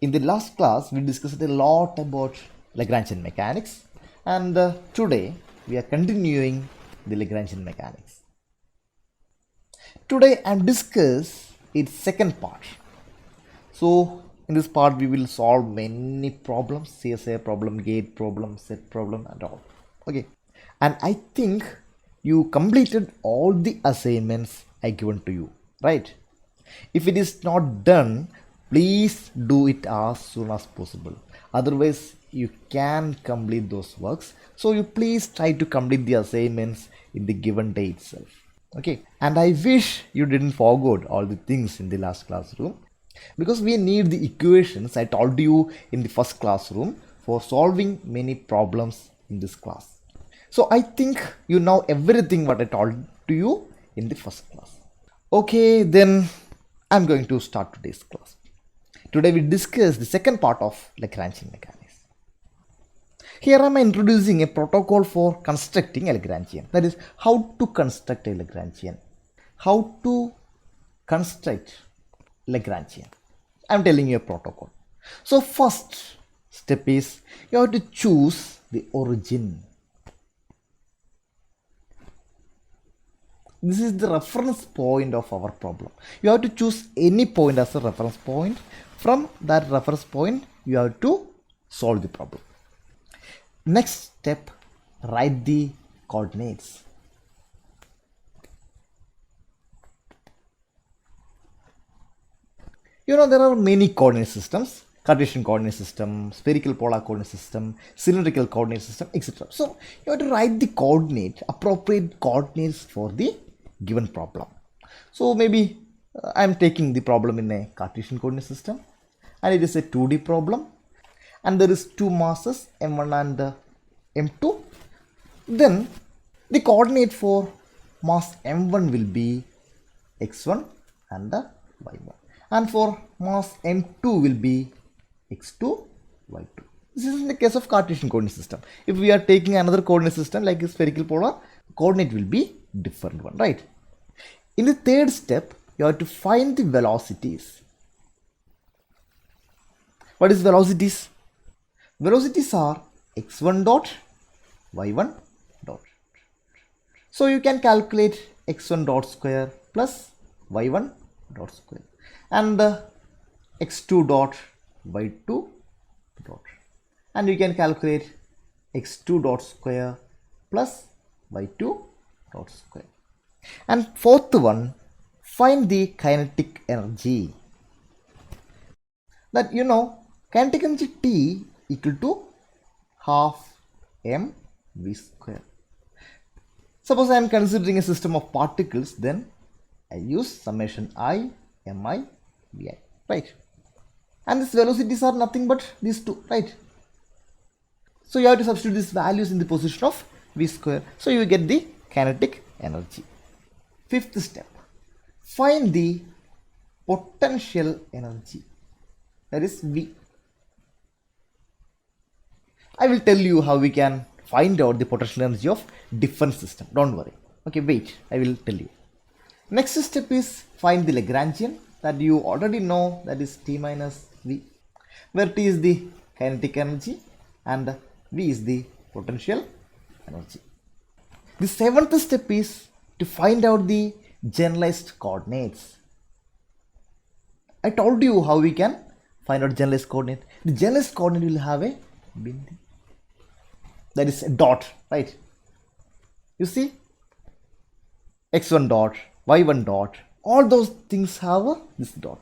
In the last class, we discussed a lot about Lagrangian mechanics, and today we are continuing the Lagrangian mechanics. Today I am discuss its second part. So in this part we will solve many problems, CSA problem, gate problem, set problem and all. Okay, and I think you completed all the assignments I given to you, right? If it is not done, please do it as soon as possible. Otherwise, you can complete those works. So you please try to complete the assignments in the given day itself. Okay. And I wish you didn't forget all the things in the last classroom, because we need the equations I told you in the first classroom for solving many problems in this class. So I think you know everything what I told to you in the first class. Okay, then I'm going to start today's class. Today we discuss the second part of Lagrangian mechanics. Here I am introducing a protocol for constructing a Lagrangian. That is, how to construct a Lagrangian. How to construct Lagrangian. I am telling you a protocol. So first step is you have to choose the origin. This is the reference point of our problem. You have to choose any point as a reference point. From that reference point, you have to solve the problem. Next step, write the coordinates. You know, there are many coordinate systems: Cartesian coordinate system, spherical polar coordinate system, cylindrical coordinate system, etc. So you have to write the appropriate coordinates for the given problem. So maybe I am taking the problem in a Cartesian coordinate system, and it is a 2D problem, and there is two masses m1 and m2. Then the coordinate for mass m1 will be x1 and y1, and for mass m2 will be x2, y2. This is in the case of Cartesian coordinate system. If we are taking another coordinate system like a spherical polar, coordinate will be different one, right? In the third step, you have to find the velocities. What is velocities? Velocities are x1 dot, y1 dot. So you can calculate x1 dot square plus y1 dot square, and x2 dot, y2 dot, and you can calculate x2 dot square plus y2 dot square. And fourth one, find the kinetic energy. That you know, kinetic energy T equal to half mv square. Suppose I am considering a system of particles, then I use summation I mi vi, right? And these velocities are nothing but these two, right? So you have to substitute these values in the position of v square. So you get the kinetic energy. Fifth step, find the potential energy, that is V. I will tell you how we can find out the potential energy of different system. Don't worry. Okay, wait, I will tell you. Next step is find the Lagrangian, that you already know, that is T minus V, where T is the kinetic energy and V is the potential energy. The seventh step is to find out the generalized coordinates. I told you how we can find out generalized coordinate. The generalized coordinate will have a bindi, that is a dot, right? You see, x1 dot, y1 dot, all those things have this dot.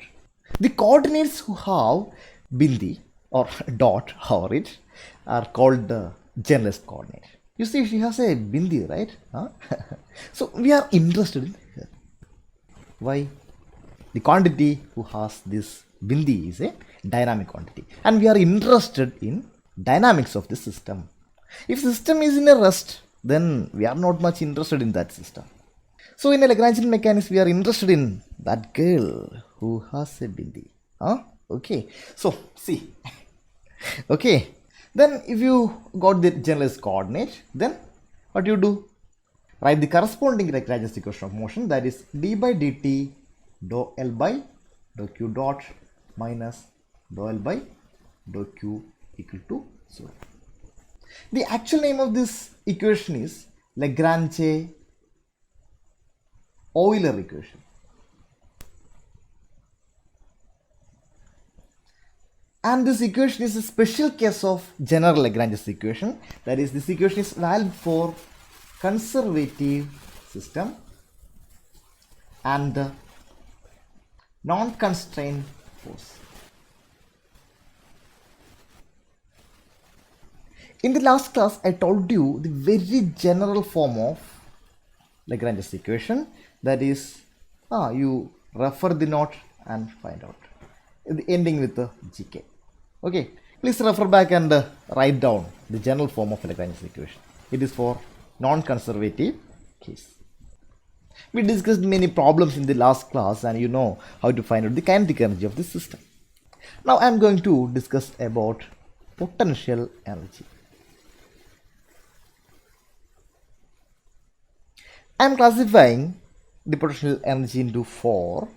The coordinates who have bindi or dot over it are called the generalized coordinate. You see, she has a bindi, right? So we are interested in her. Why? The quantity who has this bindi is a dynamic quantity, and we are interested in dynamics of the system. If system is in a rest, then we are not much interested in that system. So in a Lagrangian mechanics, we are interested in that girl who has a bindi. Okay. So see. Okay. Then if you got the generalized coordinate, then what you do? Write the corresponding Lagrangian equation of motion, that is d by dt dou L by dou Q dot minus dou L by dou Q equal to 0. The actual name of this equation is Lagrange Euler equation. And this equation is a special case of general Lagrange's equation. That is, this equation is valid for conservative system and non-constrained force. In the last class, I told you the very general form of Lagrange's equation. That is, you refer the note and find out. The ending with the GK. Okay, please refer back and write down the general form of Lagrange's equation. It is for non-conservative case. We discussed many problems in the last class and you know how to find out the kinetic energy of this system. Now I am going to discuss about potential energy. I am classifying the potential energy into 4.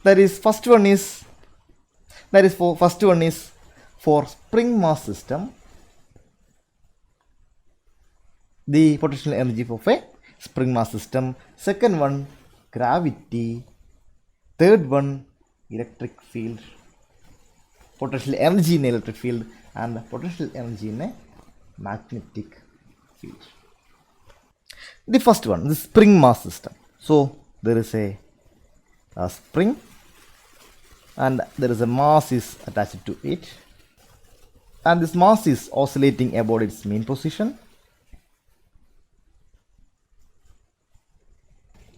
First one is for spring mass system, the potential energy of a spring mass system. Second one, gravity. Third one, electric field, potential energy in electric field and potential energy in a magnetic field. The first one, the spring mass system. So there is a spring and there is a mass is attached to it, and this mass is oscillating about its mean position,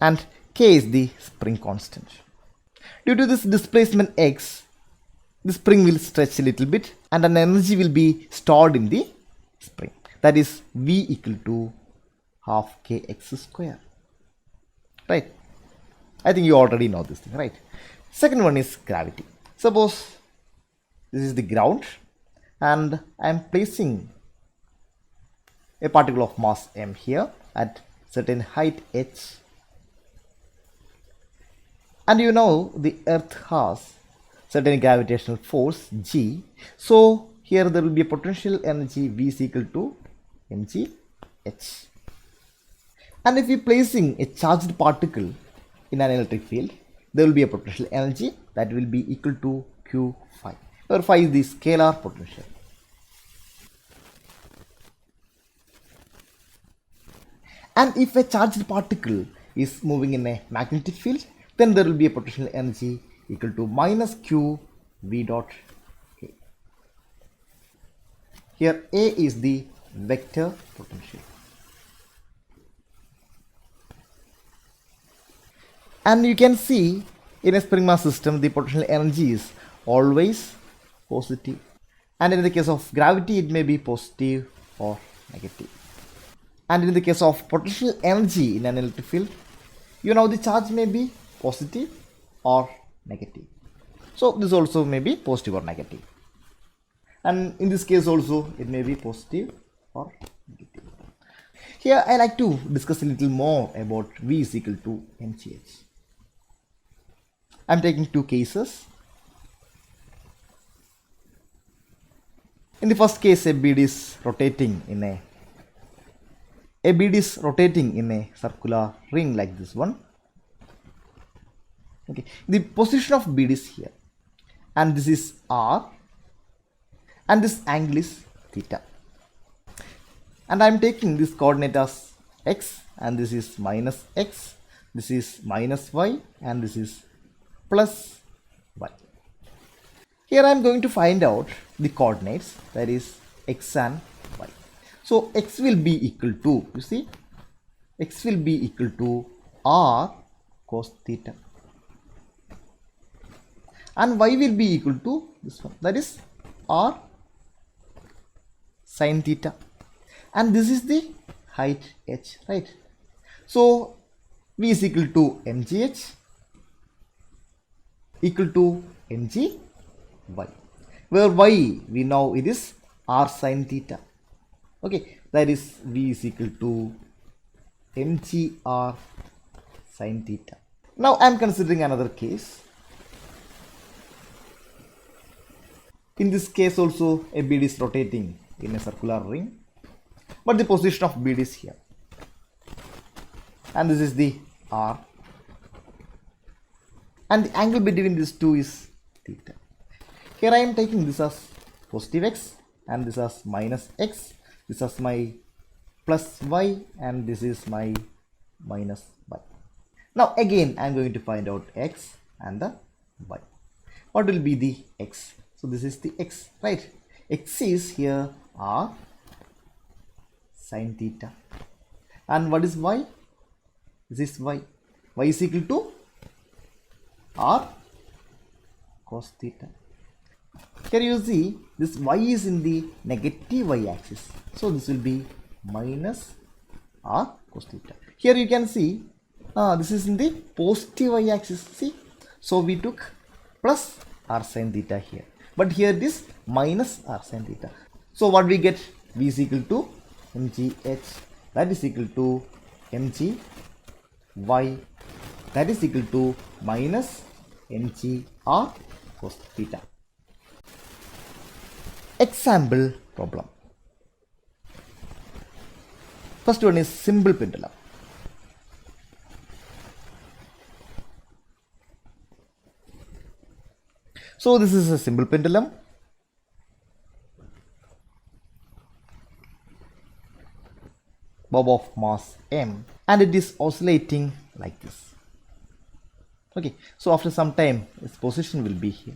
and K is the spring constant. Due to this displacement X, the spring will stretch a little bit and an energy will be stored in the spring. That is V equal to half kx square. Right? I think you already know this thing, right? Second one is gravity. Suppose this is the ground and I am placing a particle of mass m here at certain height h, and you know the earth has certain gravitational force g, so here there will be a potential energy V is equal to mg h. And if we are placing a charged particle in an electric field, there will be a potential energy that will be equal to q phi, where phi is the scalar potential. And if a charged particle is moving in a magnetic field, then there will be a potential energy equal to minus q v dot a. Here A is the vector potential. And you can see in a spring mass system the potential energy is always positive, and in the case of gravity it may be positive or negative. And in the case of potential energy in an electric field, you know the charge may be positive or negative. So this also may be positive or negative. And in this case also it may be positive or negative. Here I like to discuss a little more about V is equal to mgh. I am taking two cases. In the first case, a bead is rotating in a circular ring like this one. Okay, the position of bead is here, and this is r, and this angle is theta. And I am taking this coordinate as x, and this is minus x, this is minus y, and this is plus y. Here I am going to find out the coordinates, that is x and y. So x will be equal to, you see, x will be equal to r cos theta, and y will be equal to this one, that is r sin theta, and this is the height h, right? So V is equal to mgh equal to mg y, where y we know it is r sin theta. Okay, that is V is equal to mg r sin theta. Now I am considering another case. In this case also a bead is rotating in a circular ring, but the position of bead is here, and this is the R, and the angle between these two is theta. Here I am taking this as positive x and this as minus x, this is my plus y and this is my minus y. Now again I am going to find out x and the y. What will be the x? So this is the x, right? X is here R sin theta. And what is y? This is y. Y is equal to R cos theta. Here you see this y is in the negative y axis. So this will be minus R cos theta. Here you can see this is in the positive y axis. See? So we took plus R sin theta here. But here it is minus R sin theta. So what we get? V is equal to mgh, that is equal to mg y, that is equal to minus mg R cos theta. Example problem. First one is simple pendulum. So this is a simple pendulum. Bob of mass m, and it is oscillating like this. Okay, so after some time its position will be here,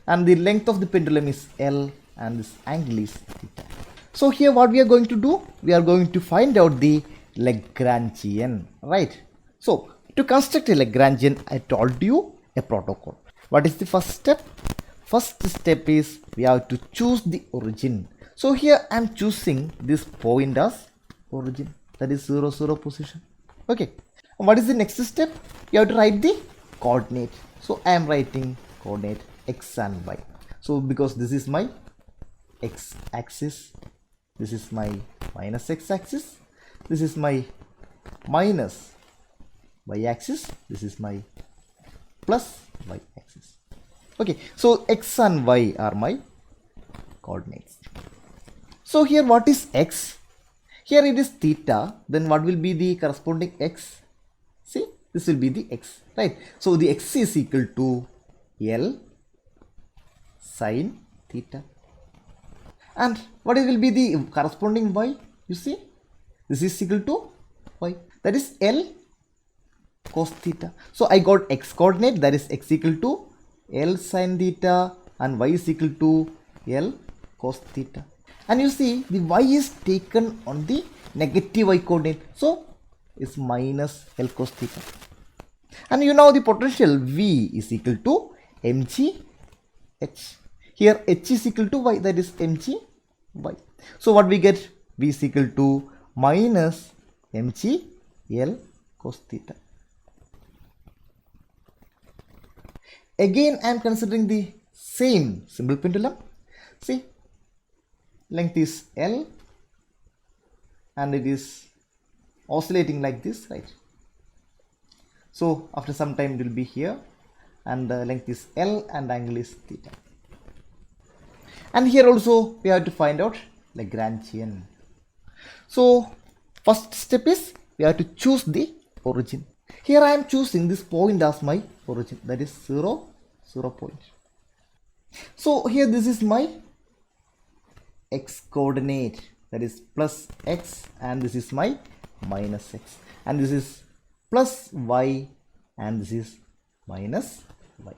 and the length of the pendulum is L and this angle is theta. So here what we are going to do, we are going to find out the Lagrangian, right? So to construct a Lagrangian, I told you a protocol. What is the first step? First step is we have to choose the origin. So here I am choosing this point as origin, that is 0, 0 position. Okay. And what is the next step? You have to write the coordinate. So I am writing coordinate x and y. So because this is my x axis, this is my minus x axis, this is my minus y axis, this is my plus y axis. Okay, so x and y are my coordinates. So here what is x? Here it is theta, then what will be the corresponding x? See, this will be the x, right? So the x is equal to L sin theta. And what will be the corresponding y? You see, this is equal to y, that is L cos theta. So I got x coordinate, that is x equal to L sin theta and y is equal to L cos theta. And you see the y is taken on the negative y coordinate, so it's minus L cos theta. And you know the potential V is equal to mg h. Here h is equal to y, that is mg y. So what we get? V is equal to minus mg L cos theta. Again I am considering the same simple pendulum. See, length is L and it is oscillating like this, right? So after some time it will be here, and the length is L and angle is theta. And here also we have to find out Lagrangian. So first step is we have to choose the origin. Here I am choosing this point as my origin, that is 0, 0 point. So here this is my x coordinate, that is plus x, and this is my minus x, and this is plus y, and this is minus y.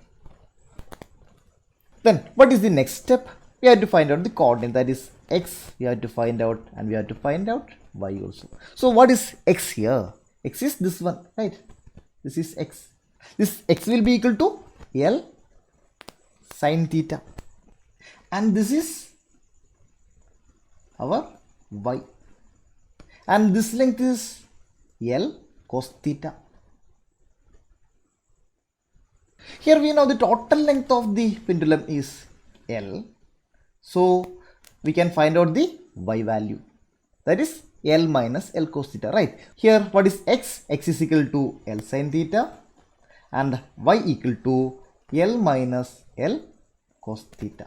Then what is the next step? We have to find out the coordinate, that is x we have to find out, and we have to find out y also. So what is x here? X is this one, right? This is x. This x will be equal to L sin theta, and this is our y, and this length is L cos theta. Here we know the total length of the pendulum is L, so we can find out the y value, that is L minus L cos theta, right? Here what is x? X is equal to L sin theta and y equal to L minus L cos theta,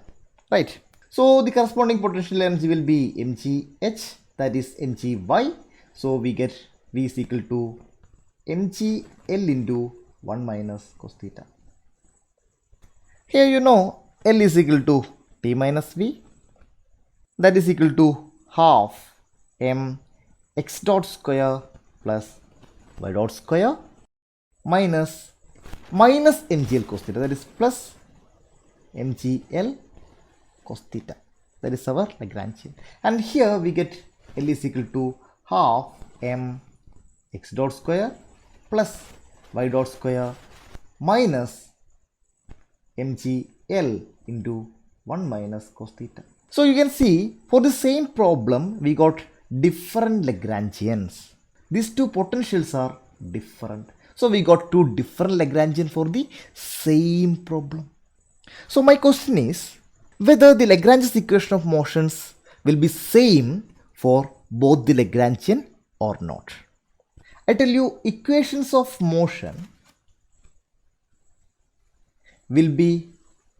right? So the corresponding potential energy will be mgh, that is mgy. So we get V is equal to mg L into 1 minus cos theta. Here you know L is equal to T minus V, that is equal to half m x dot square plus y dot square minus mgl cos theta, that is plus mgl cos theta, that is our Lagrangian. And here we get L is equal to half m x dot square plus y dot square minus mgl into 1 minus cos theta. So you can see for the same problem we got different Lagrangians. These two potentials are different. So we got two different Lagrangian for the same problem. So my question is whether the Lagrange's equation of motions will be same for both the Lagrangian or not. I tell you, equations of motion will be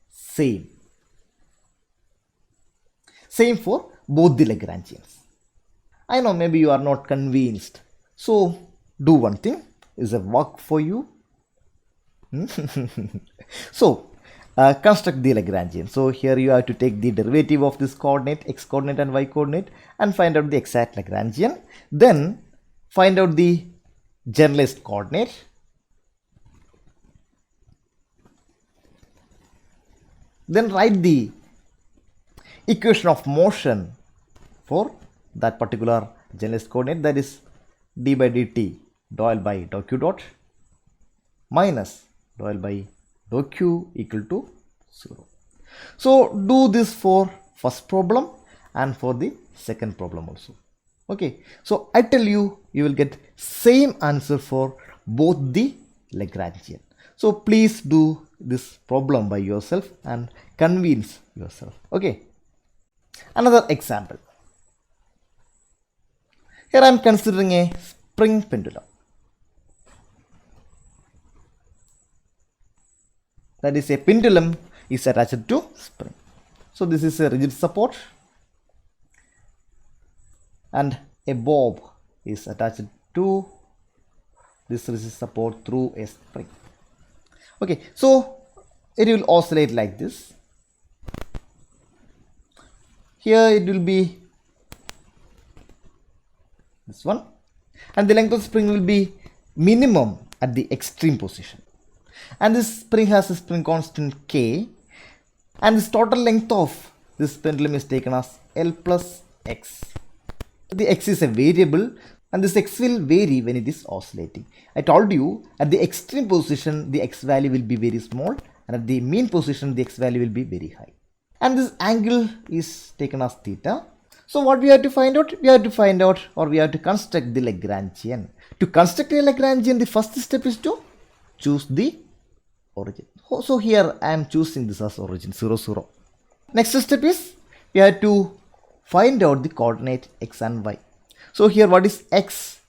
same for both the Lagrangians. I know maybe you are not convinced, so do one thing, is a work for you. So construct the Lagrangian. So here you have to take the derivative of this coordinate, x coordinate and y coordinate, and find out the exact Lagrangian. Then find out the generalized coordinate. Then write the equation of motion for that particular generalized coordinate, that is d by dt dou L by dou q dot minus dou L by dou q equal to 0. So do this for first problem and for the second problem also. Okay, so I tell you, you will get same answer for both the Lagrangian. So please do this problem by yourself and convince yourself. Okay, another example. Here I am considering a spring pendulum. That is, a pendulum is attached to spring. So this is a rigid support and a bob is attached to this rigid support through a spring. Okay, so it will oscillate like this. Here it will be this one, and the length of the spring will be minimum at the extreme position. And this spring has a spring constant K, and this total length of this pendulum is taken as L plus X. The X is a variable, and this X will vary when it is oscillating. I told you at the extreme position the X value will be very small, and at the mean position the X value will be very high. And this angle is taken as theta. So what we have to find out? We have to find out, or we have to construct the Lagrangian. To construct a Lagrangian, the first step is to choose the origin. So here I am choosing this as origin 0, 0. Next step is we have to find out the coordinate x and y. So here what is x?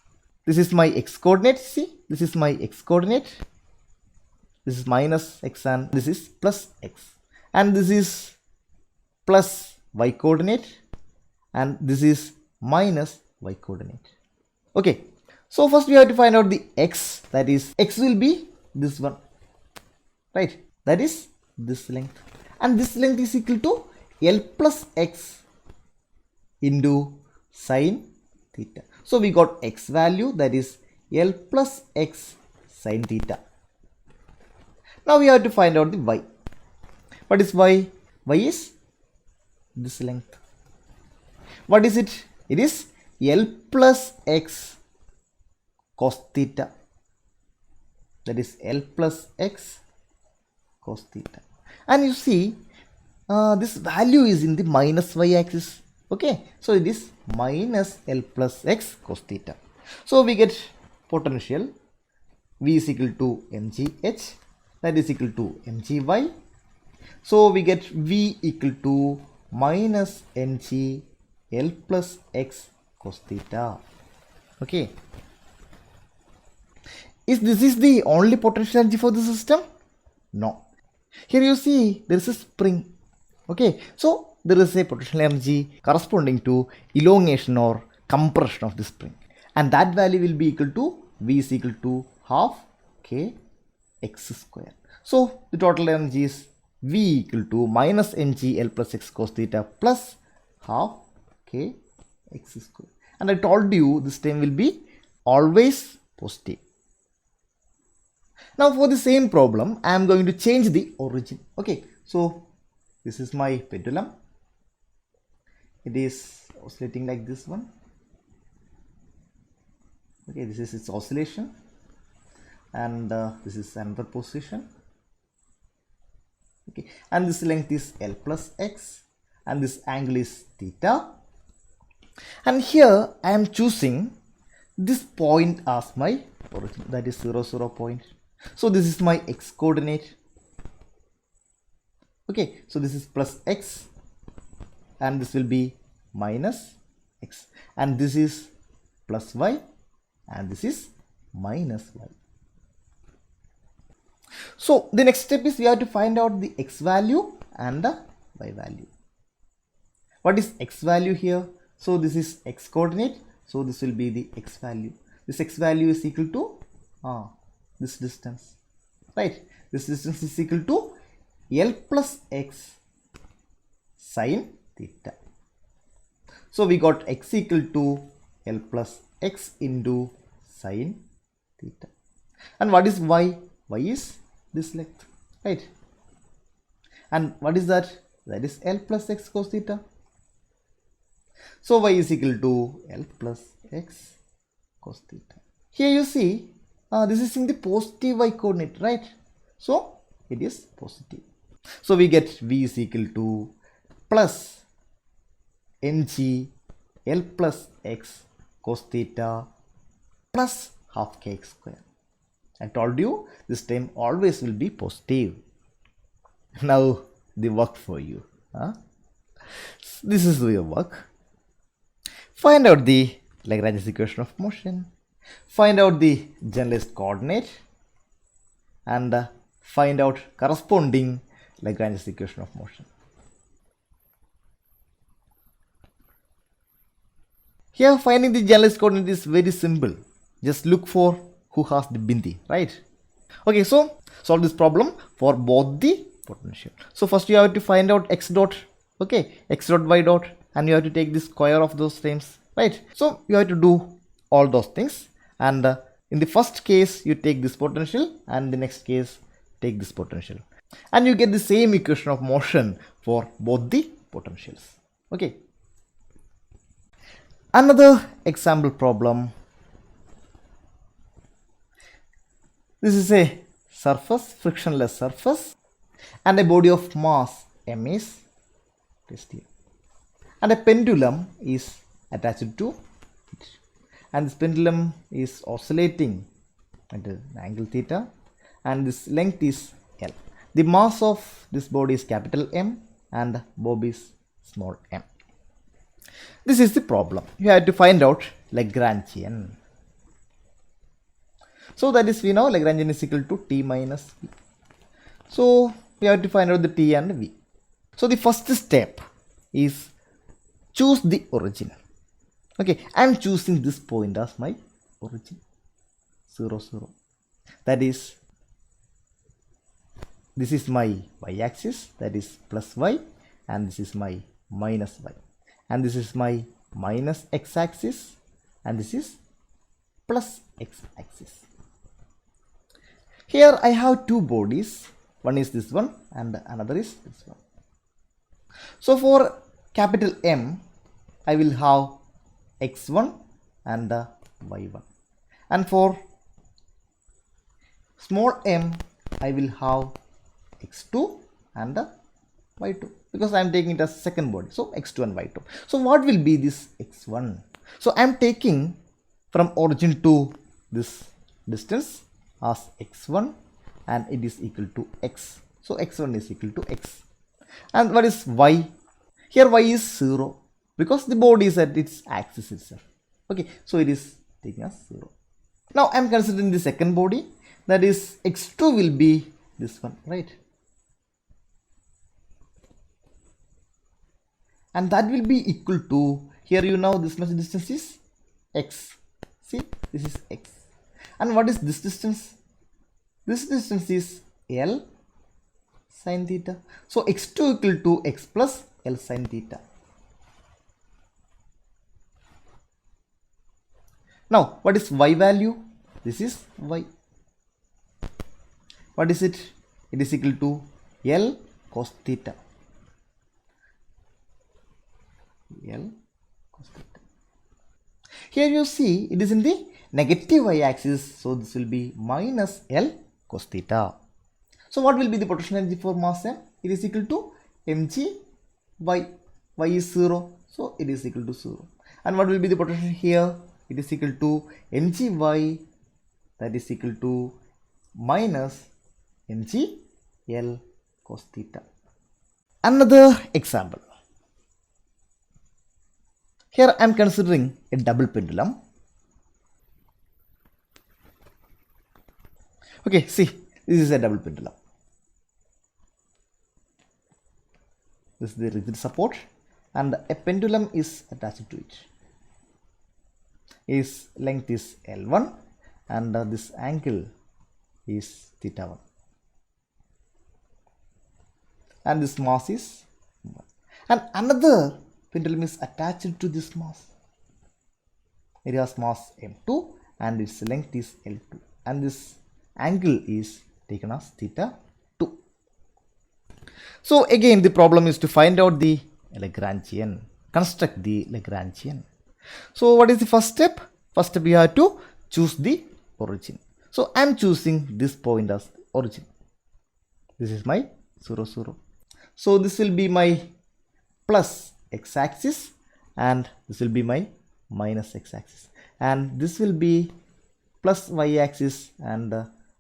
This is my x coordinate. See, this is my x coordinate. This is minus x and this is plus x. And this is plus y coordinate. And this is minus y coordinate. Okay, so first we have to find out the x, that is x will be this one, right? That is this length, and this length is equal to L plus x into sine theta. So we got x value, that is L plus x sine theta. Now we have to find out the y. What is y? Y is this length. What is it? It is L plus x cos theta. That is L plus x cos theta. And you see this value is in the minus y axis. Okay, so it is minus L plus x cos theta. So we get potential V is equal to mgh, that is equal to mgy. So we get V equal to minus mg L plus x cos theta. Okay. Is this the only potential energy for the system? No. Here you see there is a spring. Okay. So there is a potential energy corresponding to elongation or compression of the spring. And that value will be equal to V is equal to half K x square. So the total energy is V equal to minus mg L plus x cos theta plus half K x square. And I told you this term will be always positive. Now for the same problem, I am going to change the origin. Okay, so this is my pendulum. It is oscillating like this one. Okay, this is its oscillation, and this is another position. Okay, and this length is L plus x, and this angle is theta. And here I am choosing this point as my origin, that is 0, 0 point. So this is my x coordinate. Okay, so this is plus x, and this will be minus x, and this is plus y, and this is minus y. So the next step is we have to find out the x value and the y value. What is x value here? So this is x coordinate, so this will be the x value. This x value is equal to this distance, right? This distance is equal to L plus x sine theta. So we got x equal to L plus x into sine theta. And what is y? Y is this length, right? And what is that? That is L plus x cos theta. So y is equal to L plus x cos theta. Here you see this is in the positive y coordinate, right? So it is positive. So we get v is equal to plus mg L plus x cos theta plus half kx square. I told you this term always will be positive. Now the work for you. This is your work. Find out the Lagrangian equation of motion. Find out the generalized coordinate and find out corresponding Lagrangian equation of motion. Here finding the generalized coordinate is very simple. Just look for who has the bindi, right? Okay, so solve this problem for both the potential. So first you have to find out x dot, okay, x dot y dot, and you have to take the square of those terms, right? So you have to do all those things, and in the first case you take this potential, and the next case take this potential, and you get the same equation of motion for both the potentials. Okay. Another example problem. This is a surface, frictionless surface, and a body of mass m is placed here, and a pendulum is attached to it, and this pendulum is oscillating at an angle theta, and this length is L. The mass of this body is capital M and bob is small m. This is the problem. You have to find out Lagrangian. So that is, we know Lagrangian is equal to t minus v. So we have to find out the t and v. So the first step is choose the origin. Okay, I am choosing this point as my origin, 0, 0. That is, this is my y-axis, that is plus y, and this is my minus y, and this is my minus x-axis, and this is plus x-axis. Here I have two bodies, one is this one and another is this one. So for capital M, I will have x1 and y1, and for small m, I will have x2 and y2, because I am taking it as second body, so x2 and y2. So what will be this x1? So I am taking from origin to this distance as x1, and it is equal to x. So x1 is equal to x. And what is y? Here y is 0, because the body is at its axis itself. Okay, so it is taking as 0. Now I am considering the second body, that is x2 will be this one, right? And that will be equal to, here you know this much distance is x. See, this is x. And what is this distance? This distance is L sin theta. So x2 equal to x plus L sin theta. Now what is y value? This is y. What is it? It is equal to L cos theta. L cos theta. Here you see it is in the negative y axis, so this will be minus L cos theta. So what will be the potential energy for mass m? It is equal to mg y. Y is 0, so it is equal to 0. And what will be the potential here? It is equal to mg y, that is equal to minus mg L cos theta. Another example. Here I am considering a double pendulum. Okay, see, this is a double pendulum. This is the rigid support and a pendulum is attached to it. Its length is L1 and this angle is theta 1. And this mass is 1. And another pendulum is attached to this mass. It has mass m2 and its length is L2. And this angle is taken as theta 2. So again the problem is to find out the Lagrangian, construct the Lagrangian. So what is the first step? First step, we have to choose the origin. So I am choosing this point as origin. This is my 0, 0. So this will be my plus x-axis and this will be my minus x-axis. And this will be plus y-axis and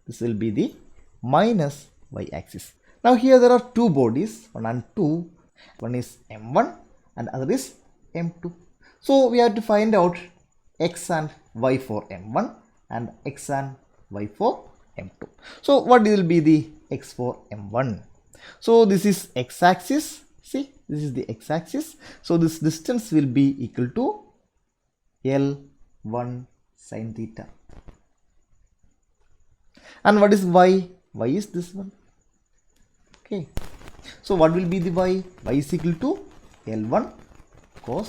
this will be the minus y-axis. Now here there are two bodies, 1 and 2. One is m1 and other is m2. So we have to find out x and y for m1 and x and y for m2. So what will be the x for m1? So this is x-axis. See, this is the x-axis. So this distance will be equal to L1 sin theta. And what is y? Y is this one. Okay. So what will be the y? Y is equal to L1 cos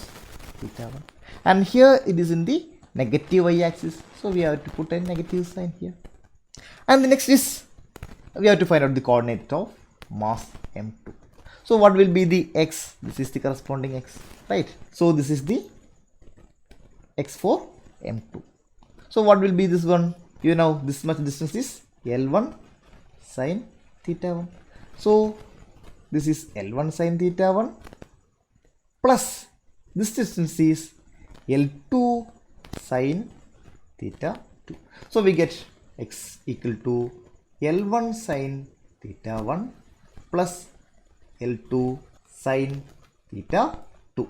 theta 1. And here it is in the negative y-axis. So we have to put a negative sign here. And the next is, we have to find out the coordinate of mass m2. So what will be the x? This is the corresponding x, right? So this is the x for m2. So what will be this one? You know this much distance is L1 sin theta 1. So this is L1 sin theta 1 plus this distance is L2 sin theta 2. So we get x equal to L1 sin theta 1 plus L2 sin theta 2.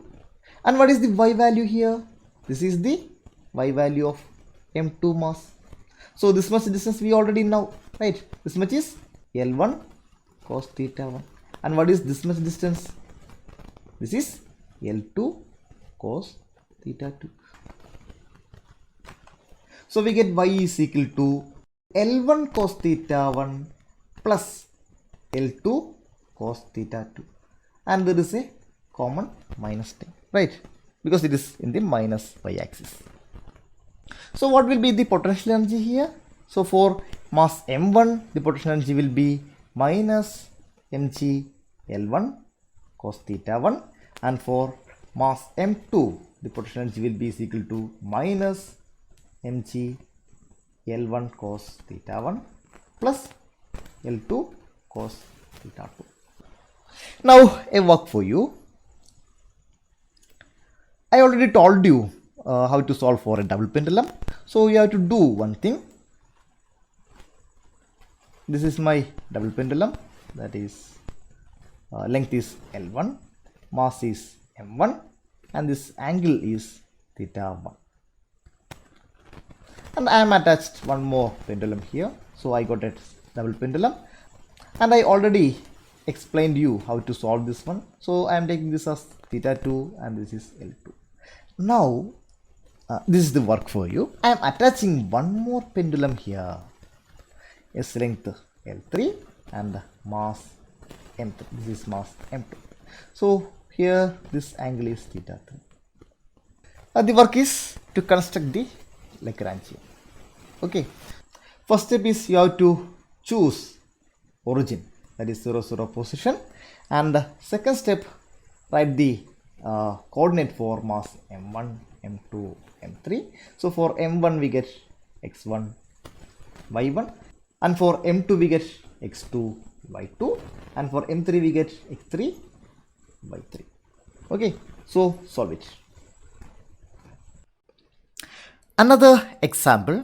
And what is the y value here? This is the y value of m2 mass. So this much distance we already know, right? This much is L1 cos theta 1. And what is this much distance? This is L2 cos theta 2. So we get y is equal to L1 cos theta 1 plus L2 cos theta 2. And there is a common minus 10, right? Because it is in the minus y-axis. So what will be the potential energy here? So for mass m1, the potential energy will be minus mg L1 cos theta 1. And for mass m2, the potential energy will be equal to minus mg L1 cos theta 1 plus L2 cos theta 2. Now a work for you. I already told you how to solve for a double pendulum. So you have to do one thing. This is my double pendulum, that is length is L1, mass is m1 and this angle is theta 1. and I am attached one more pendulum here. So I got a double pendulum, and I already explained you how to solve this one. So I am taking this as theta 2 and this is L2. Now this is the work for you. I am attaching one more pendulum here. S length L3 and mass M3. This is mass M2. So here this angle is theta 3. The work is to construct the Lagrangian. Okay. First step is you have to choose origin, that is 0, 0 position, and the second step, write the coordinate for mass M1, M2, M3. So for M1 we get x1, y1, and for M2 we get x2, y2, and for M3 we get x3, y3. Okay, so solve it. Another example.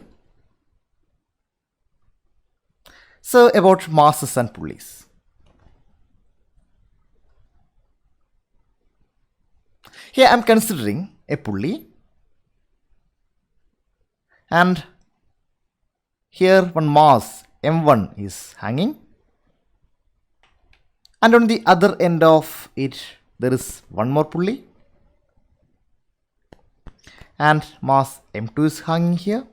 So about masses and pulleys. Here I am considering a pulley, and here one mass M1 is hanging, and on the other end of it there is one more pulley, and mass M2 is hanging here,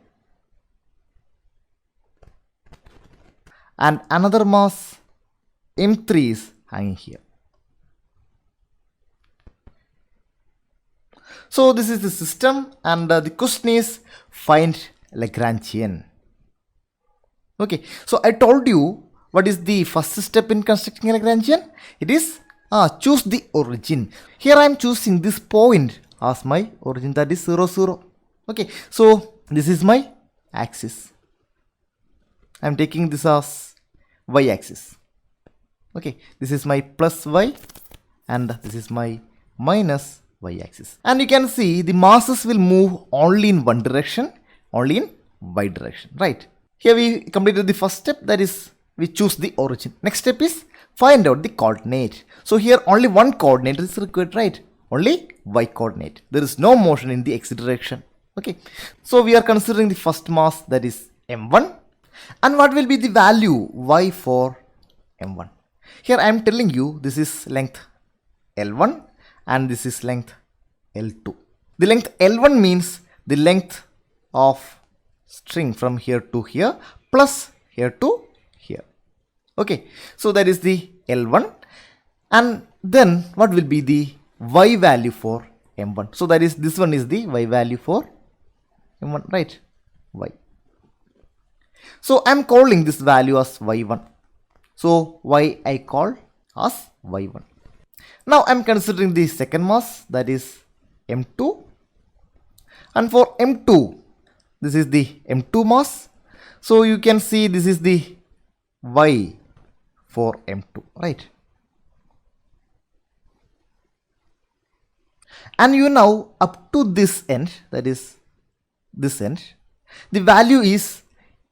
and another mass M3 is hanging here. So this is the system, and the question is find Lagrangian. Okay, so I told you what is the first step in constructing a Lagrangian. It is choose the origin. Here I am choosing this point as my origin, that is 0, 0. Okay, so this is my axis. I am taking this as y axis. Okay, this is my plus y and this is my minus y axis. And you can see the masses will move only in one direction, only in y direction, right? Here we completed the first step, that is we choose the origin. Next step is find out the coordinate. So here only one coordinate is required, right? Only y coordinate. There is no motion in the x direction. Okay, so we are considering the first mass, that is m1, and what will be the value y for m1. Here I am telling you this is length L1 and this is length L2. The length L1 means the length of string from here to here plus here to here. Okay, so that is the L1, and then what will be the y value for m1. So that is, this one is the y value for m1, right? Y. So I am calling this value as y1. So y I call as y1. Now I am considering the second mass, that is m2, and for m2 this is the m2 mass. So you can see this is the y for m2, right? And you now up to this end, that is this end, the value is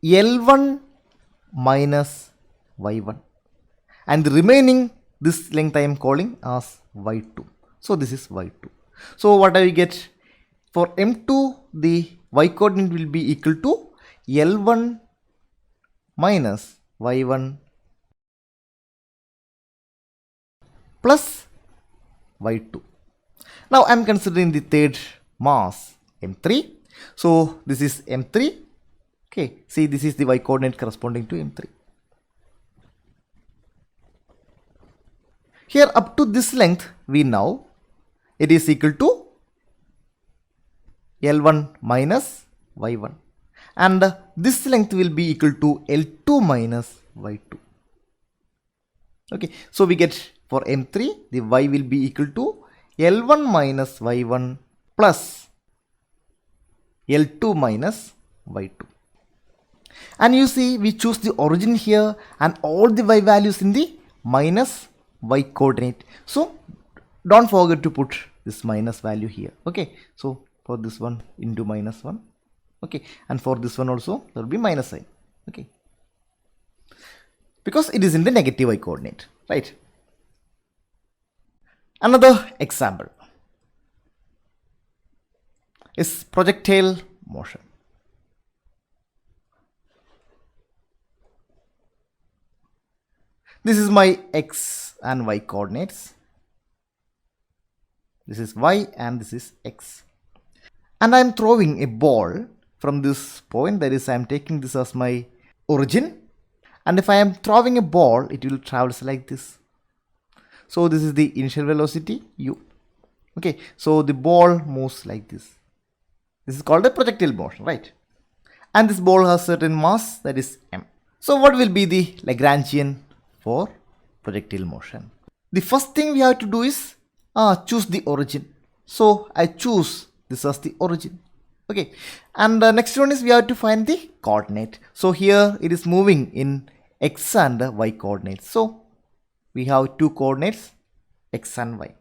L1 minus y1, and the remaining this length I am calling as y2. So this is y2. So what I get for m2, the y coordinate will be equal to L1 minus y1 plus y2. Now I am considering the third mass m3. So this is m3. Okay, see, this is the y coordinate corresponding to m3. Here up to this length we know it is equal to L1 minus y1, and this length will be equal to L2 minus y2. Okay, so we get for m3 the y will be equal to L1 minus y1 plus L2 minus y2. And you see we choose the origin here and all the y values in the minus y coordinate. So don't forget to put this minus value here. Okay, so for this one into minus 1. Okay, and for this one also there will be minus sign. Okay, because it is in the negative y coordinate, right? Another example is projectile motion. This is my x and y coordinates. This is y and this is x. And I am throwing a ball from this point, that is I am taking this as my origin, and if I am throwing a ball, it will travel like this. So this is the initial velocity u. Okay, so the ball moves like this. This is called a projectile motion, right? And this ball has certain mass, that is m. So what will be the Lagrangian for projectile motion? The first thing we have to do is choose the origin. So I choose this as the origin. Okay, and the next one is we have to find the coordinate. So here it is moving in x and y coordinates. So we have two coordinates, x and y.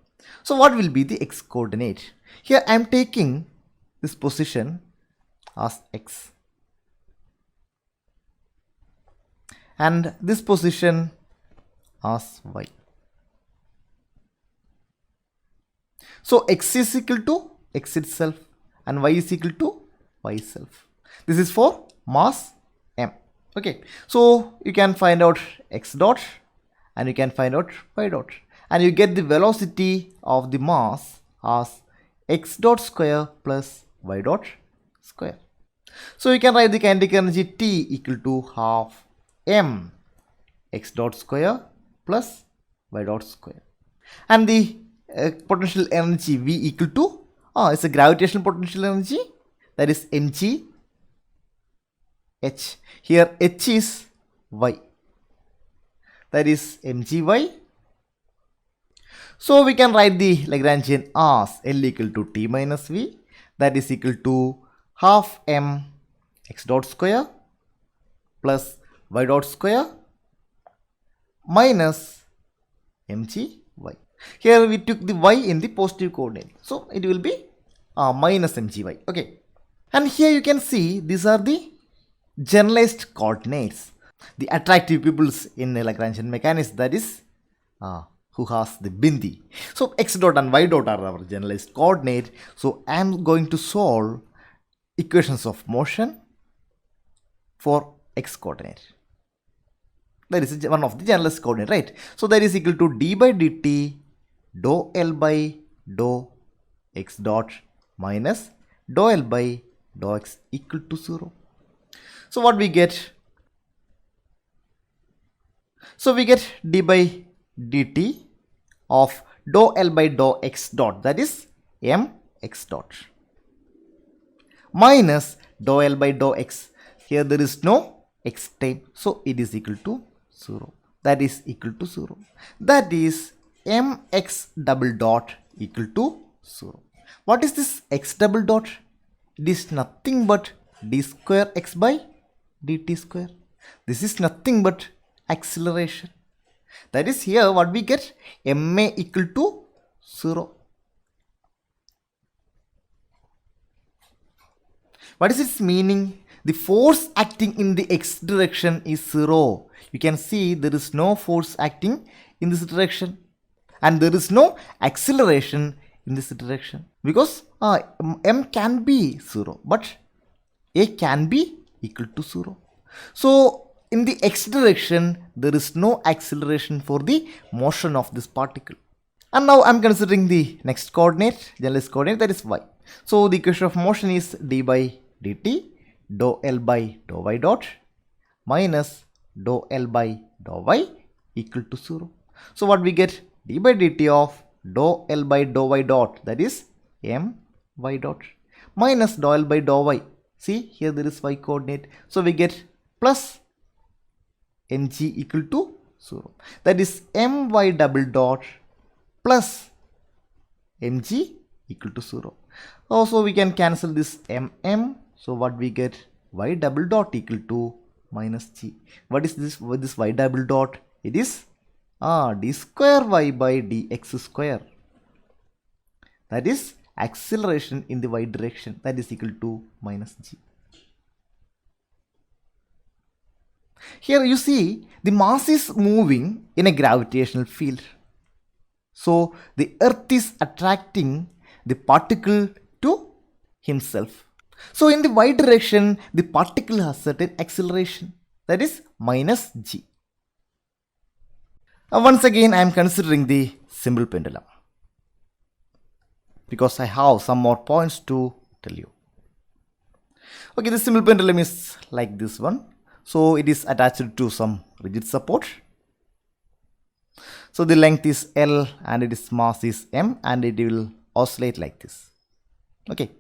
So what will be the x coordinate? Here I am taking this position as x and this position as y. So x is equal to x itself and y is equal to y itself. This is for mass m. Okay, so you can find out x dot and you can find out y dot, and you get the velocity of the mass as x dot square plus y dot square. So you can write the kinetic energy T equal to half m x dot square plus y dot square, and the potential energy V equal to it's a gravitational potential energy, that is mg h. Here h is y, that is mgy. So we can write the Lagrangian as L equal to T minus V, that is equal to half m x dot square plus y dot square minus mgy. Here we took the y in the positive coordinate, so it will be minus mgy. Okay, and here you can see these are the generalized coordinates, the attractive pupils in the Lagrangian mechanics, that is who has the bindi. So x dot and y dot are our generalized coordinate. So I am going to solve equations of motion for x coordinate. That is one of the generalized coordinate, right? So that is equal to d by dt dou L by dou x dot minus dou L by dou x equal to 0. So what we get? So we get d by dt of dou L by dou x dot, that is m x dot, minus dou L by dou x. Here there is no x time, so it is equal to 0. That is equal to 0. That is mx double dot equal to 0. What is this x double dot? It is nothing but d square x by dt square. This is nothing but acceleration. That is here what we get, ma equal to 0. What is its meaning? The force acting in the x direction is 0. You can see there is no force acting in this direction and there is no acceleration in this direction, because m can be 0 but a can be equal to 0. So in the x direction there is no acceleration for the motion of this particle. And now I am considering the next coordinate, generalized coordinate, that is y. So the equation of motion is d by dt dou L by dou y dot minus dou L by dou y equal to 0. So what we get? D by dt of dou L by dou y dot, that is m y dot, minus dou L by dou y. See, here there is y coordinate, so we get plus mg equal to 0. That is my double dot plus mg equal to 0. Also we can cancel this mm. So what we get? Y double dot equal to minus g. What is this with this y double dot? It is d square y by dx square. That is acceleration in the y direction, that is equal to minus g. Here you see the mass is moving in a gravitational field. So the earth is attracting the particle to himself. So in the y direction the particle has certain acceleration, that is minus g. Once again, I am considering the simple pendulum because I have some more points to tell you. Okay, the simple pendulum is like this one. So it is attached to some rigid support. So the length is L and its mass is M, and it will oscillate like this. Okay.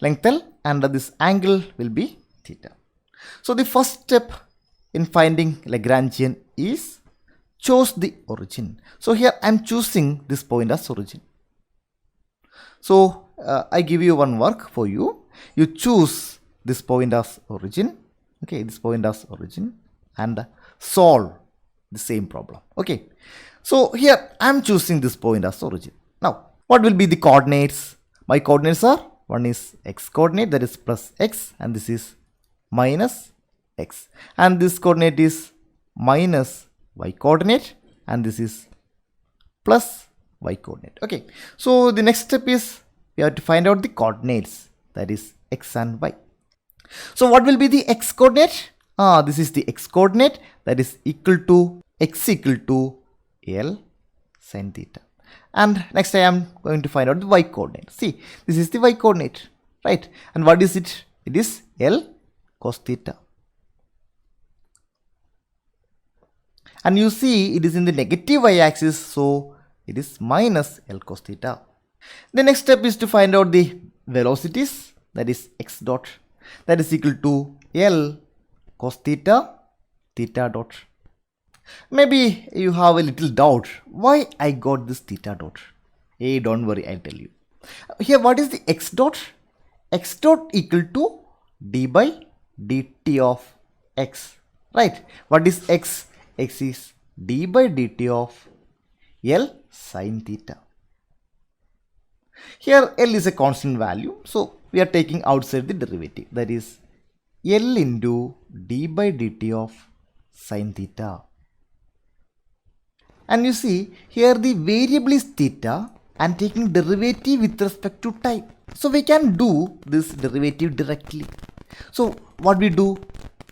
Length L, and this angle will be theta. So the first step in finding Lagrangian is choose the origin. So here I am choosing this point as origin. So I give you one work for you. You choose this point as origin. Okay, this point as origin, and solve the same problem. Okay, so here I am choosing this point as origin. Now, what will be the coordinates? My coordinates are, one is x coordinate, that is plus x, and this is minus x, and this coordinate is minus y coordinate, and this is plus y coordinate. Okay, so the next step is we have to find out the coordinates, that is x and y. So what will be the x coordinate? This is the x coordinate, that is equal to x equal to L sin theta. And next I am going to find out the y coordinate. See, this is the y coordinate, right? And what is it? It is L cos theta. And you see it is in the negative y axis, so it is minus L cos theta. The next step is to find out the velocities, that is x dot, that is equal to L cos theta, theta dot. Maybe you have a little doubt why I got this theta dot. Hey, don't worry, I'll tell you. Here, what is the x dot? X dot equal to d by dt of x, right? What is x? X is d by dt of L sin theta. Here L is a constant value, so we are taking outside the derivative, that is L into d by dt of sin theta. And you see here the variable is theta and taking derivative with respect to time. So we can do this derivative directly. So what we do?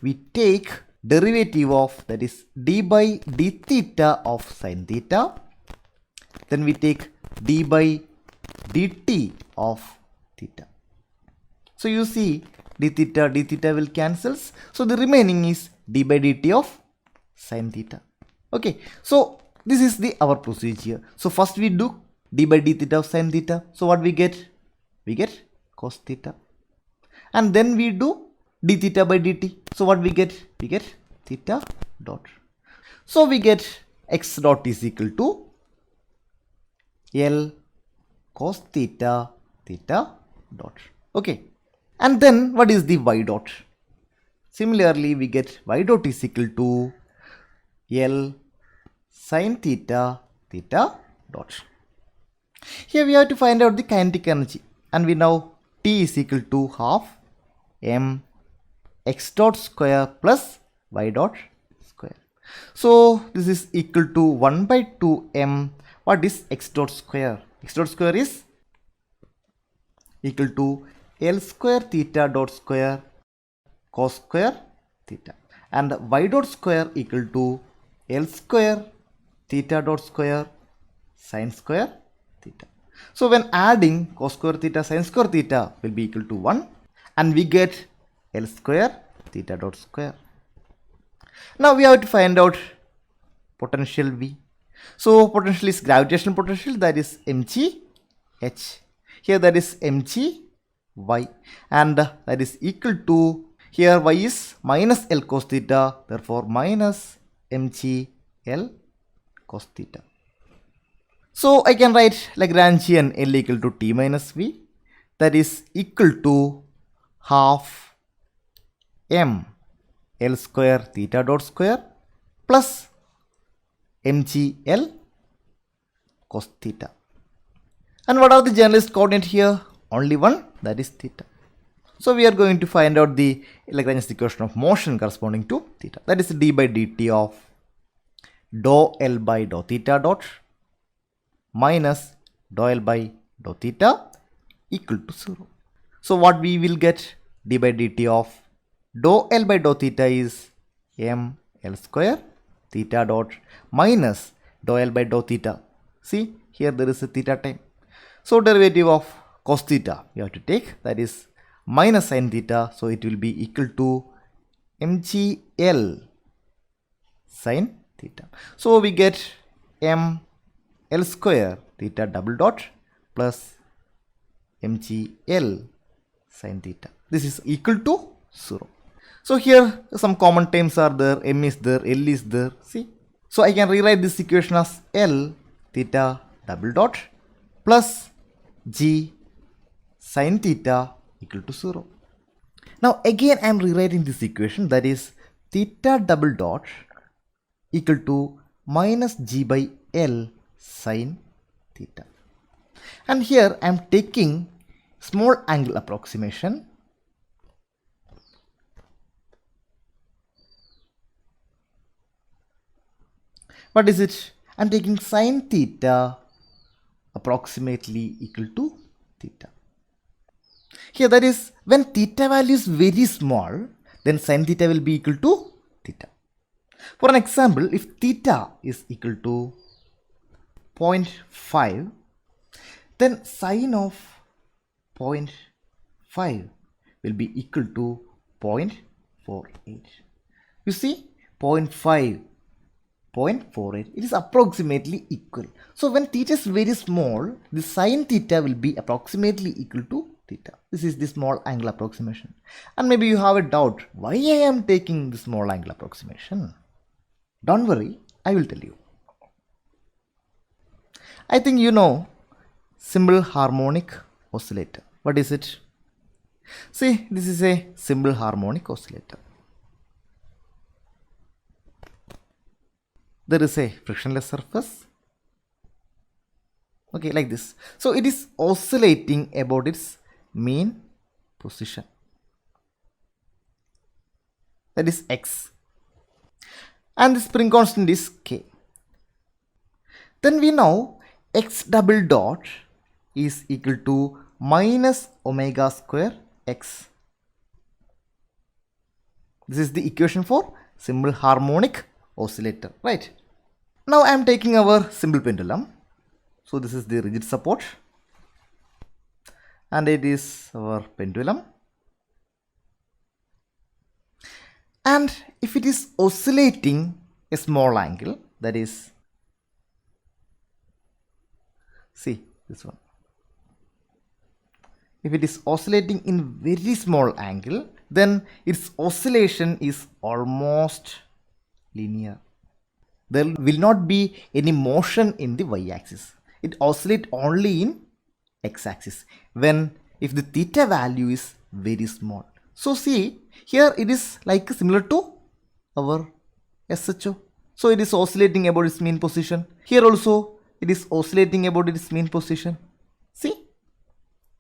We take derivative of, that is d by d theta of sin theta. Then we take d by dt of theta. So you see d theta will cancels. So the remaining is d by dt of sin theta. Okay, so this is our procedure. So first we do d by d theta of sin theta. So what we get? We get cos theta. And then we do d theta by dt. So what we get? We get theta dot. So we get x dot is equal to L cos theta, theta dot. Okay. And then what is the y dot? Similarly, we get y dot is equal to L sin theta, theta dot. Here we have to find out the kinetic energy, and we know T is equal to half m x dot square plus y dot square. So this is equal to 1 by 2 m. What is x dot square? X dot square is equal to L square theta dot square cos square theta, and y dot square equal to L square theta dot square sin square theta. So when adding cos square theta sin square theta will be equal to 1, and we get L square theta dot square. Now we have to find out potential V. So potential is gravitational potential, that is mg h. Here that is mg y, and that is equal to, here y is minus L cos theta, therefore minus mg L cos theta. So I can write Lagrangian L equal to T minus V, that is equal to half m L square theta dot square plus mg L cos theta. And what are the generalized coordinate here? Only one, that is theta. So we are going to find out the Lagrangian equation of motion corresponding to theta, that is d by dt of dou L by dou theta dot minus dou L by dou theta equal to 0. So what we will get? D by dt of dou L by dou theta is m L square theta dot minus dou L by dou theta. See, here there is a theta time. So derivative of cos theta you have to take, that is minus sin theta. So it will be equal to mgl sin theta. So we get m L square theta double dot plus mgl sin theta. This is equal to 0. So here some common terms are there, m is there, L is there. See, so I can rewrite this equation as L theta double dot plus g sin theta equal to 0. Now again I am rewriting this equation, that is theta double dot equal to minus g by L sin theta. And here I am taking small angle approximation. What is it? I am taking sin theta approximately equal to theta. Here, that is, when theta value is very small, then sin theta will be equal to theta. For an example, if theta is equal to 0.5, then sine of 0.5 will be equal to 0.48. You see, 0.5, 0.48, it is approximately equal. So when theta is very small, the sine theta will be approximately equal to theta. This is the small angle approximation. And maybe you have a doubt, why I am taking the small angle approximation? Don't worry, I will tell you. I think you know simple harmonic oscillator. What is it? See, this is a simple harmonic oscillator. There is a frictionless surface. Okay, like this. So it is oscillating about its mean position. That is x. And the spring constant is k. Then we know x double dot is equal to minus omega square x. This is the equation for simple harmonic oscillator, right? Now I am taking our simple pendulum. So this is the rigid support and it is our pendulum. And if it is oscillating a small angle, that is, see this one. If it is oscillating in very small angle, then its oscillation is almost linear. There will not be any motion in the y-axis. It oscillates only in x-axis if the theta value is very small. So see, here it is like similar to our SHO. So it is oscillating about its mean position. Here also it is oscillating about its mean position. See?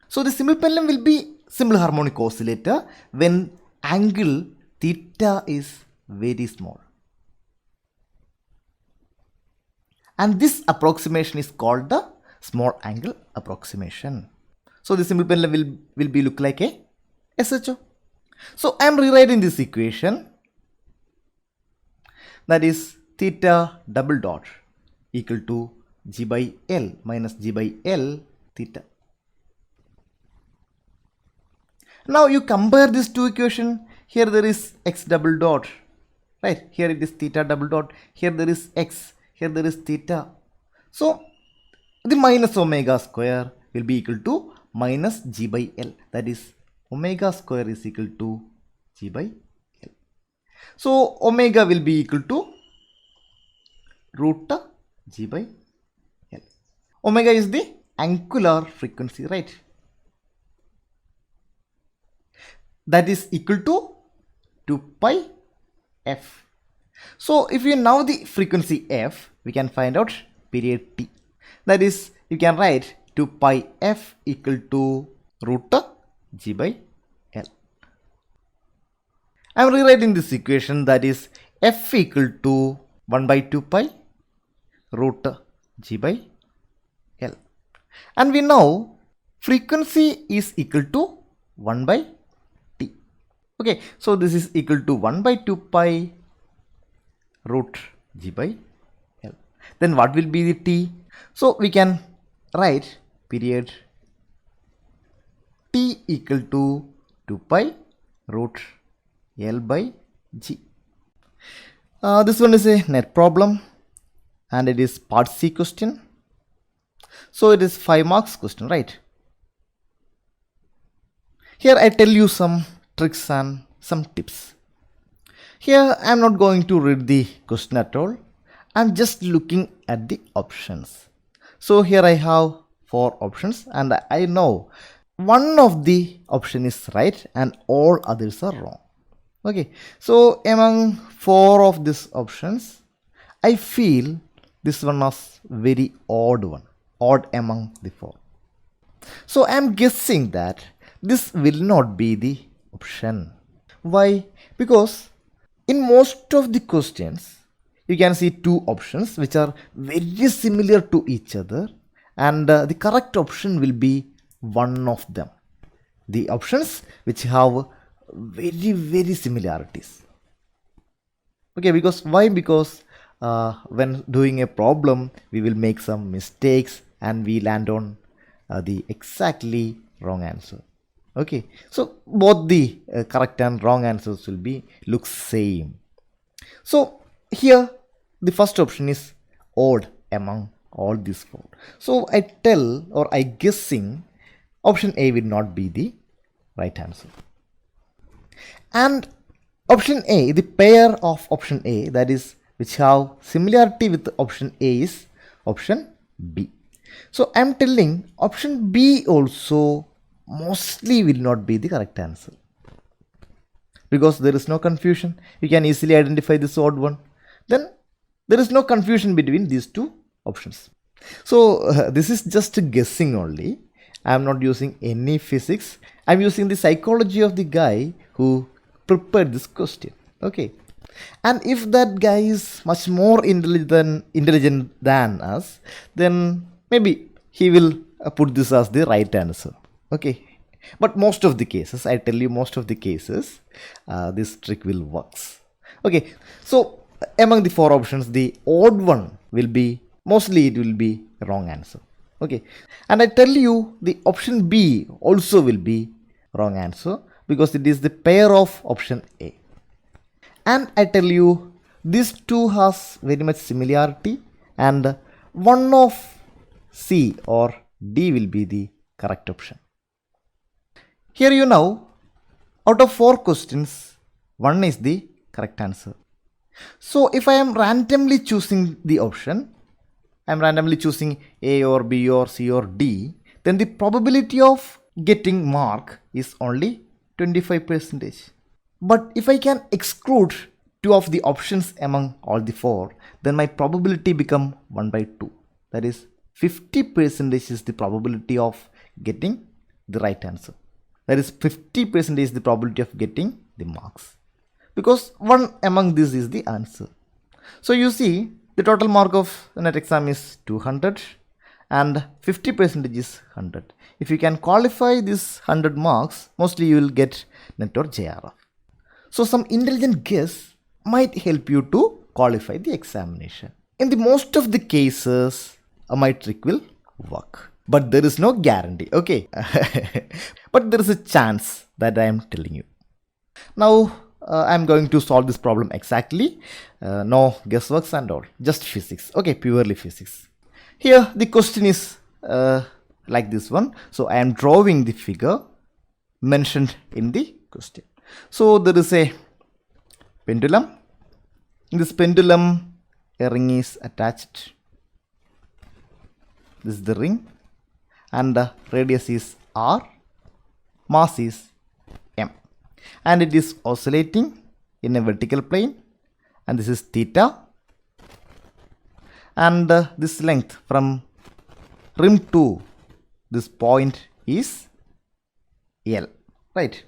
So the simple pendulum will be simple harmonic oscillator when angle theta is very small. And this approximation is called the small angle approximation. So the simple pendulum will be look like a SHO. So I am rewriting this equation, that is theta double dot equal to g by L minus g by L theta. Now you compare these two equations. Here there is x double dot, right? Here it is theta double dot. Here there is x. Here there is theta. So the minus omega square will be equal to minus g by L. That is, omega square is equal to g by L. So omega will be equal to root g by L. Omega is the angular frequency, right? That is equal to 2 pi f. So if you know the frequency f, we can find out period t. That is, you can write 2 pi f equal to root g by L. I am rewriting this equation, that is f equal to 1 by 2 pi root g by L. And we know frequency is equal to 1 by t. Okay, so this is equal to 1 by 2 pi root g by L. Then what will be the t? So we can write period t equal to 2 pi root L by g. This one is a net problem and it is part C question. So it is 5 marks question, right? Here I tell you some tricks and some tips. Here I am not going to read the question at all. I am just looking at the options. So here I have 4 options and I know one of the option is right and all others are wrong. Okay, so among 4 of these options, I feel this one was very odd one, odd among the 4. So I am guessing that this will not be the option. Why? Because in most of the questions, you can see 2 options which are very similar to each other, and the correct option will be one of them. The options which have very similarities. Okay, because why? Because when doing a problem, we will make some mistakes and we land on the exactly wrong answer. Okay, so both the correct and wrong answers will be look same. So here the first option is odd among all these 4. So I tell or I guessing option A will not be the right answer. And option A, the pair of option A, that is which have similarity with option A, is option B. So I am telling option B also mostly will not be the correct answer, because there is no confusion. You can easily identify this odd one. Then there is no confusion between these 2 options. So this is just guessing only. I am not using any physics. I am using the psychology of the guy who prepared this question. Okay, and if that guy is much more intelligent than us, then maybe he will put this as the right answer. Okay, but most of the cases, I tell you, most of the cases this trick will works. Okay, so among the 4 options, the odd one will be mostly it will be wrong answer. Okay, and I tell you the option B also will be wrong answer because it is the pair of option A. And I tell you these 2 has very much similarity and one of C or D will be the correct option. Here you know, out of 4 questions, 1 is the correct answer. So if I am randomly choosing the option, I am randomly choosing A or B or C or D, then the probability of getting mark is only 25%. But if I can exclude 2 of the options among all the 4, then my probability become 1 by 2. That is 50% is the probability of getting the right answer. That is 50% is the probability of getting the marks, because 1 among these is the answer. So you see the total mark of the net exam is 200 and 50% is 100. If you can qualify this 100 marks, mostly you will get net or JRF. So some intelligent guess might help you to qualify the examination. In the most of the cases, my trick will work. But there is no guarantee, okay? But there is a chance that I am telling you. Now, I am going to solve this problem exactly. No guessworks and all, just physics, okay, purely physics. Here, the question is like this one. So, I am drawing the figure mentioned in the question. So, there is a pendulum. In this pendulum, a ring is attached. This is the ring. And the radius is R, mass is M, and it is oscillating in a vertical plane, and this is theta, and this length from rim to this point is L, right?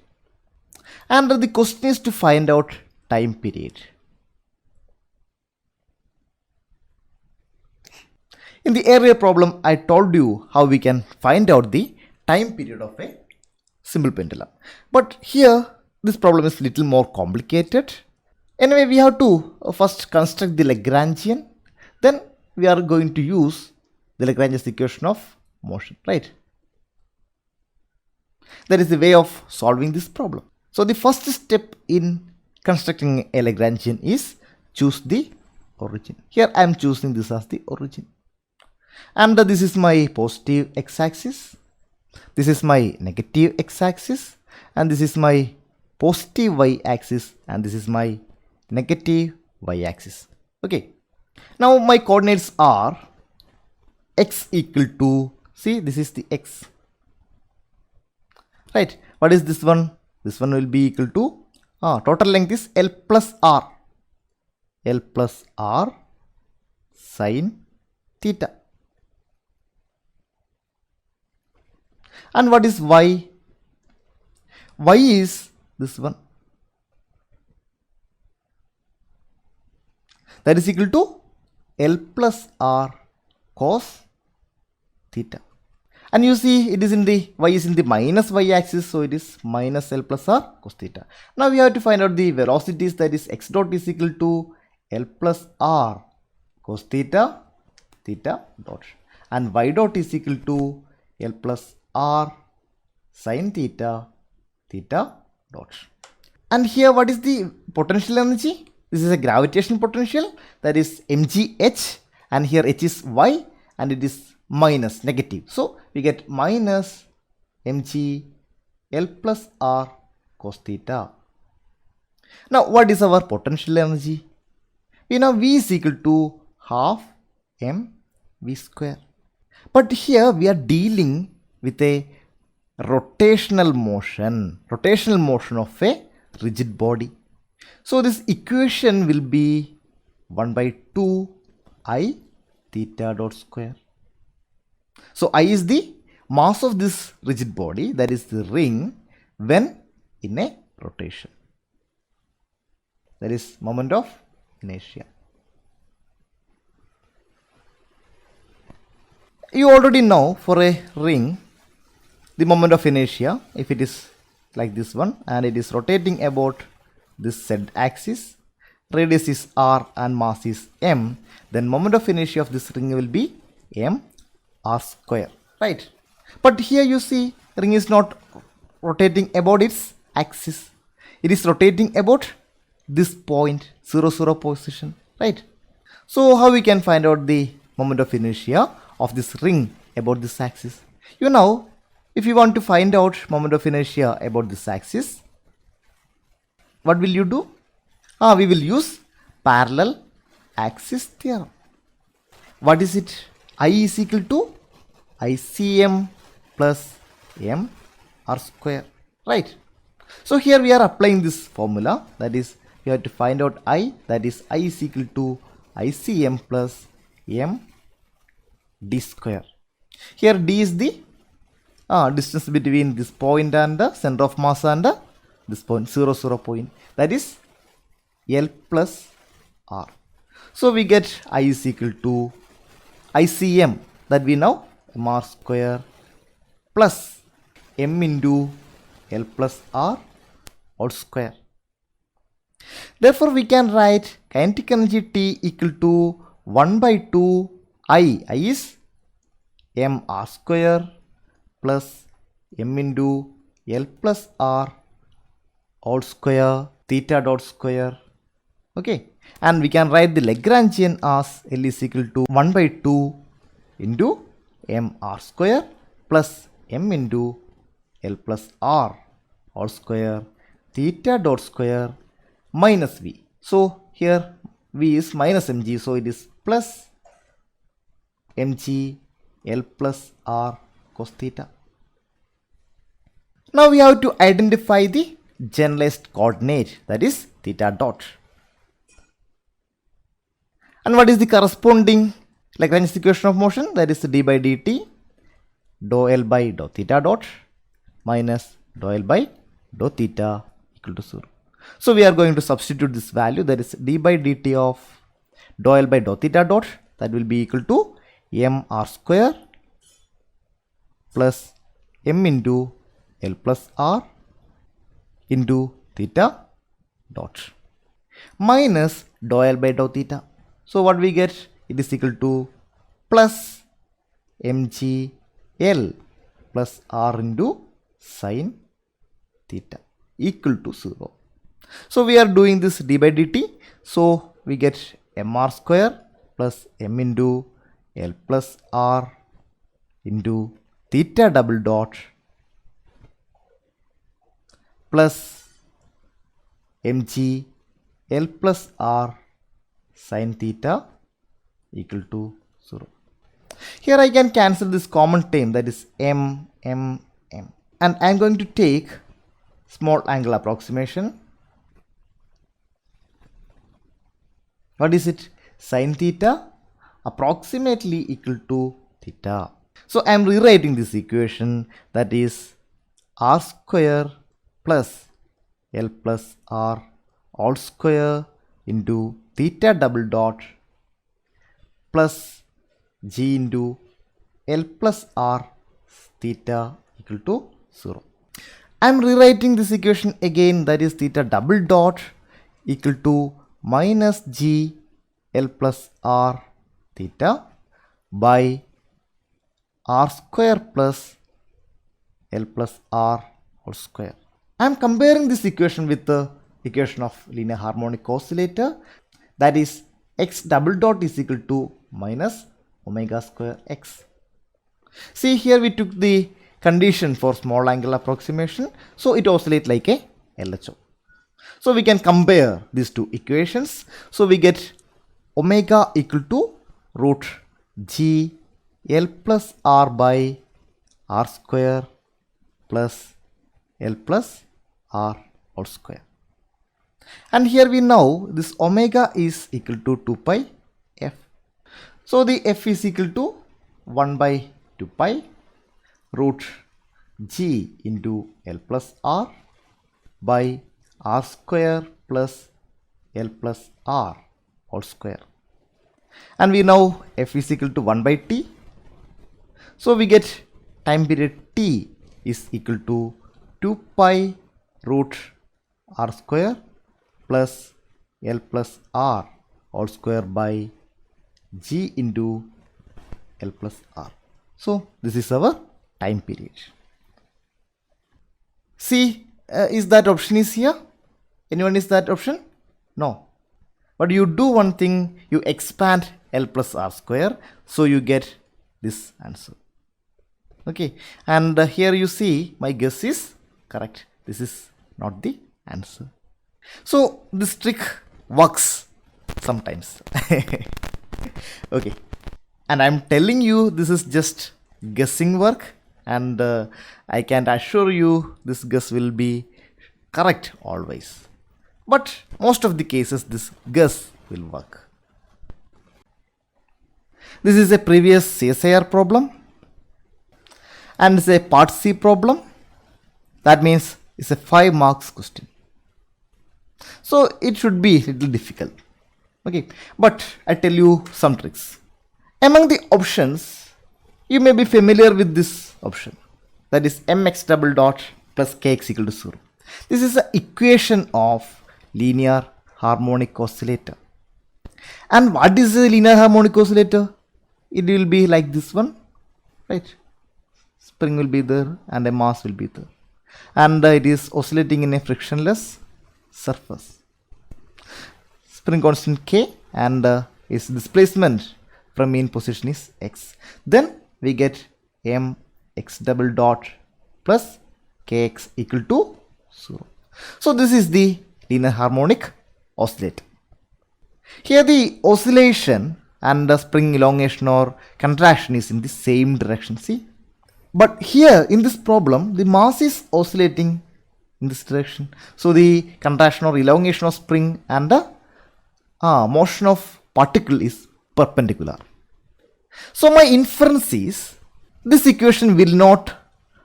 And the question is to find out time period. In the earlier problem, I told you how we can find out the time period of a simple pendulum. But here, this problem is little more complicated. Anyway, we have to first construct the Lagrangian. Then we are going to use the Lagrangian equation of motion, right? That is the way of solving this problem. So the first step in constructing a Lagrangian is choose the origin. Here I am choosing this as the origin. And this is my positive x-axis. This is my negative x-axis. And this is my positive y-axis. And this is my negative y-axis. Okay. Now my coordinates are x equal to, see, this is the x. Right. What is this one? This one will be equal to, total length is L plus R. L plus R sine theta. And what is y? Y is this one. That is equal to L plus R cos theta. And you see it is in the, y is in the minus y axis, so it is minus L plus R cos theta. Now we have to find out the velocities, that is x dot is equal to L plus R cos theta, theta dot. And y dot is equal to L plus R sin theta, theta dot. And here what is the potential energy? This is a gravitational potential, that is mgh, and here h is y and it is minus negative. So we get minus mg L plus R cos theta. Now what is our potential energy? We know V is equal to half mv square. But here we are dealing with a rotational motion of a rigid body. So this equation will be 1 by 2 I theta dot square. So I is the mass of this rigid body, that is the ring, when in a rotation. That is moment of inertia. You already know for a ring the moment of inertia, if it is like this one and it is rotating about this z axis, radius is r and mass is m, then moment of inertia of this ring will be m r square, right? But here you see ring is not rotating about its axis, it is rotating about this point 0, 0 position, right? So how we can find out the moment of inertia of this ring about this axis? You know, if you want to find out moment of inertia about this axis, what will you do? We will use parallel axis theorem. What is it? I is equal to ICM plus m r square, right? So here we are applying this formula, that is we have to find out I, that is I is equal to ICM plus m d square. Here d is the distance between this point and the center of mass and this point 0, 0 point, that is L plus R. So we get I is equal to ICM, that we know m r square plus m into L plus R all square. Therefore we can write kinetic energy T equal to 1 by 2 I is m r square plus m into L plus R all square theta dot square. Okay, and we can write the Lagrangian as L is equal to 1 by 2 into m r square plus m into L plus R all square theta dot square minus V. So here V is minus mg, so it is plus mg L plus R cos theta. Now we have to identify the generalized coordinate, that is theta dot. And what is the corresponding Lagrangian equation of motion? That is d by dt dou L by dou theta dot minus dou L by dou theta equal to 0. So we are going to substitute this value, that is d by dt of dou L by dou theta dot, that will be equal to m r square plus m into L plus R into theta dot. minus dou L by dou theta. So what we get? It is equal to plus mg L plus r into sine theta equal to 0. So we are doing this d by dt. So we get mr square plus m into L plus r into theta double dot plus mg L plus r sine theta equal to 0. Here I can cancel this common term, that is m. And I am going to take small angle approximation. What is it? Sine theta approximately equal to theta. So I am rewriting this equation, that is r square plus L plus r all square into theta double dot plus g into L plus r theta equal to 0. I am rewriting this equation again, that is theta double dot equal to minus g L plus r theta by r square plus L plus r whole square. I am comparing this equation with the equation of linear harmonic oscillator, that is x double dot is equal to minus omega square x. See, here we took the condition for small angle approximation, so it oscillates like a LHO. So we can compare these two equations. So we get omega equal to root g L plus r by r square plus L plus r whole square. And here we know this omega is equal to 2 pi f. So the f is equal to 1 by 2 pi root g into L plus r by r square plus L plus r whole square. And we know f is equal to 1 by t. So we get time period t is equal to 2 pi root r square plus L plus r all square by g into L plus r. So this is our time period. See, is that option is here? Anyone is that option? No. But you do one thing, you expand L plus r square, so you get this answer. Okay, and here you see my guess is correct. This is not the answer. So this trick works sometimes. Okay, and I'm telling you this is just guessing work, and I can assure you this guess will be correct always. But most of the cases this guess will work. This is a previous CSIR problem and it's a part C problem. That means it's a 5 marks question. So it should be a little difficult. Okay, but I tell you some tricks. Among the options, you may be familiar with this option, that is mx double dot plus kx equal to 0. This is the equation of linear harmonic oscillator. And what is a linear harmonic oscillator? It will be like this one, right? Spring will be there and a mass will be there, and it is oscillating in a frictionless surface. Spring constant k and its displacement from mean position is x. Then we get mx double dot plus kx equal to 0. So this is the linear harmonic oscillator. Here the oscillation and the spring elongation or contraction is in the same direction, see. But here in this problem the mass is oscillating in this direction. So the contraction or elongation of spring and the motion of particle is perpendicular. So my inference is this equation will not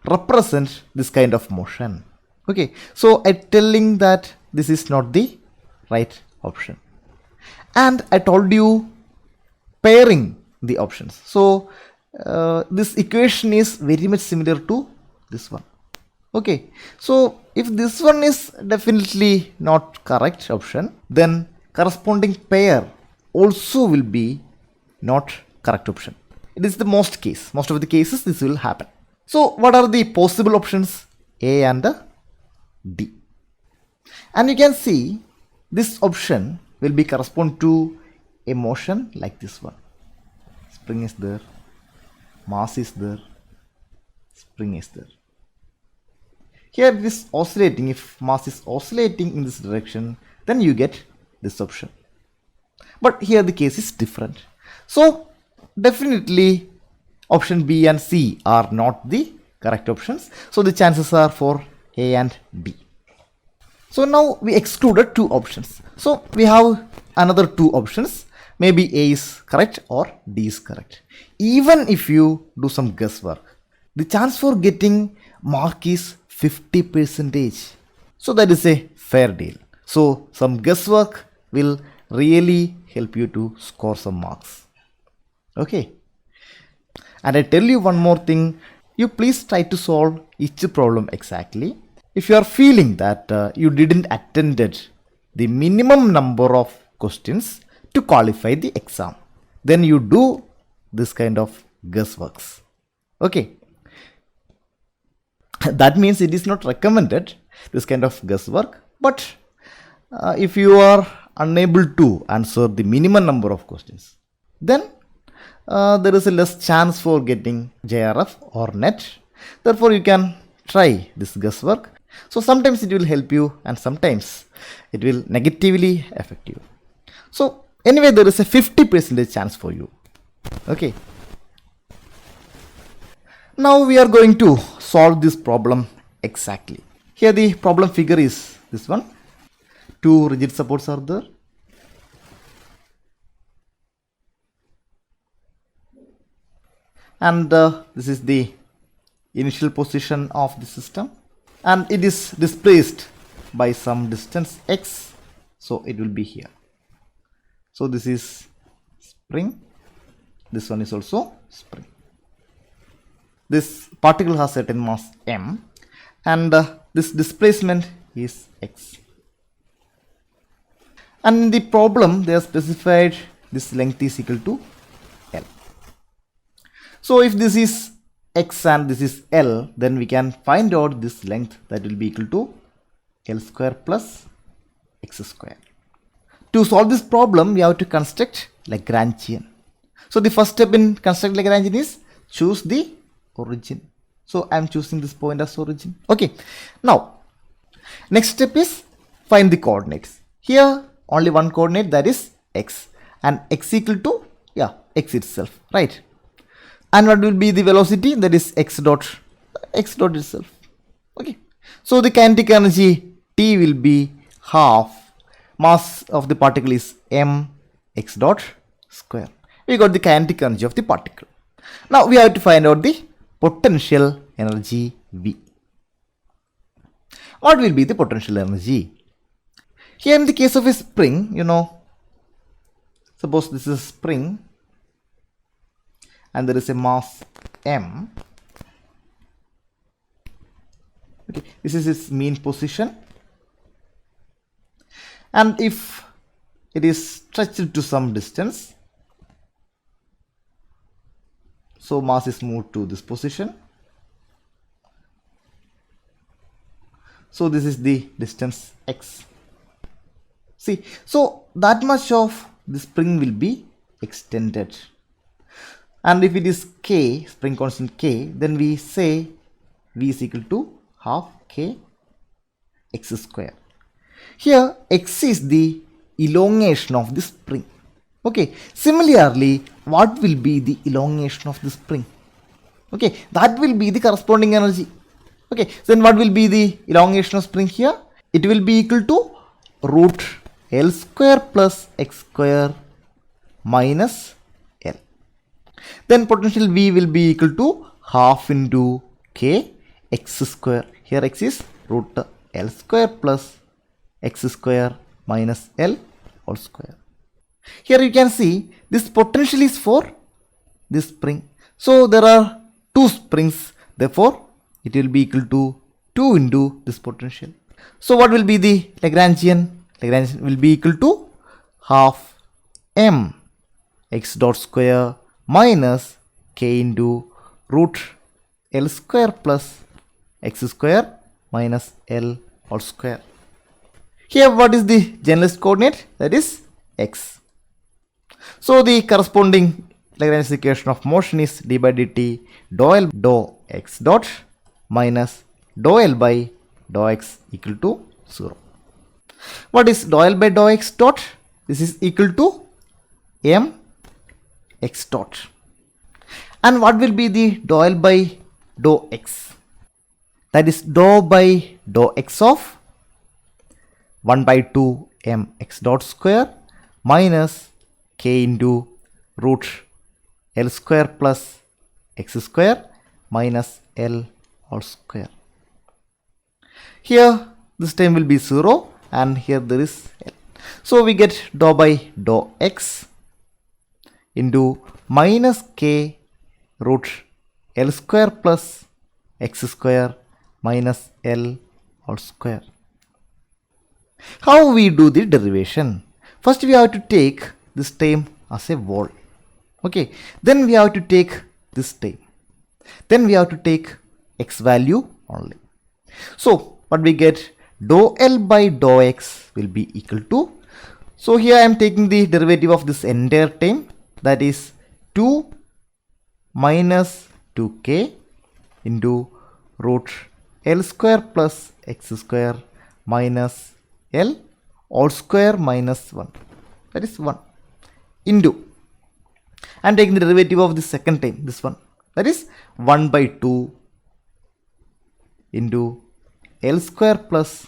represent this kind of motion. Okay, so I'm telling that this is not the right option. And I told you pairing the options. So this equation is very much similar to this one. Okay, so if this one is definitely not correct option, then corresponding pair also will be not correct option. It is the most of the cases this will happen. So what are the possible options? A and D. And you can see this option will be correspond to a motion like this one. Spring is there, mass is there, spring is there. Here it is oscillating. If mass is oscillating in this direction, then you get this option. But here the case is different. So definitely option B and C are not the correct options. So the chances are for A and B. So now we excluded two options. So we have another two options. Maybe A is correct or D is correct. Even if you do some guesswork, the chance for getting mark is 50%. So that is a fair deal. So some guesswork will really help you to score some marks. Okay. And I tell you one more thing. You please try to solve each problem exactly. If you are feeling that you didn't attend the minimum number of questions to qualify the exam, then you do this kind of guessworks. Okay. That means it is not recommended, this kind of guesswork, but if you are unable to answer the minimum number of questions, then there is a less chance for getting JRF or net. Therefore you can try this guesswork. So sometimes it will help you and sometimes it will negatively affect you. So anyway, there is a 50% chance for you. Okay. Now we are going to solve this problem exactly. Here the problem figure is this one. Two rigid supports are there. And this is the initial position of the system. And it is displaced by some distance x. So it will be here. So this is spring. This one is also spring. This particle has certain mass m and this displacement is x. And in the problem they have specified this length is equal to L. So if this is x and this is L, then we can find out this length, that will be equal to L square plus x square. To solve this problem we have to construct Lagrangian. So the first step in construct Lagrangian is choose the origin. So I am choosing this point as origin. Okay. Now next step is find the coordinates. Here only one coordinate, that is x, and x equal to x itself, right? And what will be the velocity? That is x dot itself. Okay. So the kinetic energy T will be half mass of the particle is m x dot square. We got the kinetic energy of the particle. Now we have to find out the potential energy V. What will be the potential energy? Here in the case of a spring, suppose this is a spring and there is a mass m. Okay, this is its mean position, and if it is stretched to some distance, so mass is moved to this position. So this is the distance x. See, so that much of the spring will be extended. And if it is k, spring constant k, then we say V is equal to half k x square. Here x is the elongation of the spring. Okay, similarly, what will be the elongation of the spring? Okay, that will be the corresponding energy. Okay, then what will be the elongation of spring here? It will be equal to root L square plus x square minus L. Then potential V will be equal to half into k x square. Here x is root L square plus x square minus L whole square. Here you can see this potential is for this spring. So there are two springs, therefore it will be equal to 2 into this potential. So what will be the Lagrangian? Lagrangian will be equal to half m x dot square minus k into root L square plus x square minus L all square. Here what is the generalized coordinate? That is x. So the corresponding Lagrangian equation of motion is d by dt dou L dou x dot minus dou L by dou x equal to 0. What is dou L by dou x dot? This is equal to m x dot. And what will be the dou L by dou x? That is dou by dou x of 1 by 2 m x dot square minus k into root L square plus x square minus L all square. Here this term will be 0 and here there is L. So we get dou by dou x into minus k root L square plus x square minus L all square. How we do the derivation? First we have to take this term as a whole. Okay, then we have to take this term. Then we have to take x value only. So what we get, dou L by dou x will be equal to, so here I am taking the derivative of this entire term, that is 2 minus 2k into root L square plus x square minus L all square minus 1, that is 1 into, I am taking the derivative of the second term, this one, that is 1 by 2 into L square plus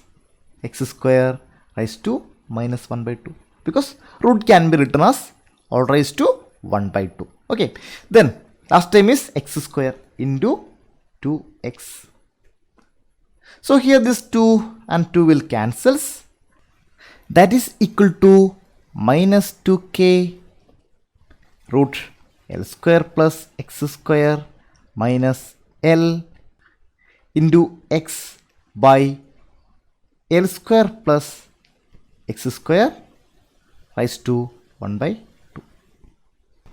x square raised to minus 1 by 2, because root can be written as all raised to 1 by 2. Okay, then last term is x square into 2x. So here this 2 and 2 will cancels, that is equal to minus 2k root L square plus x square minus L into x by L square plus x square raised to 1 by 2.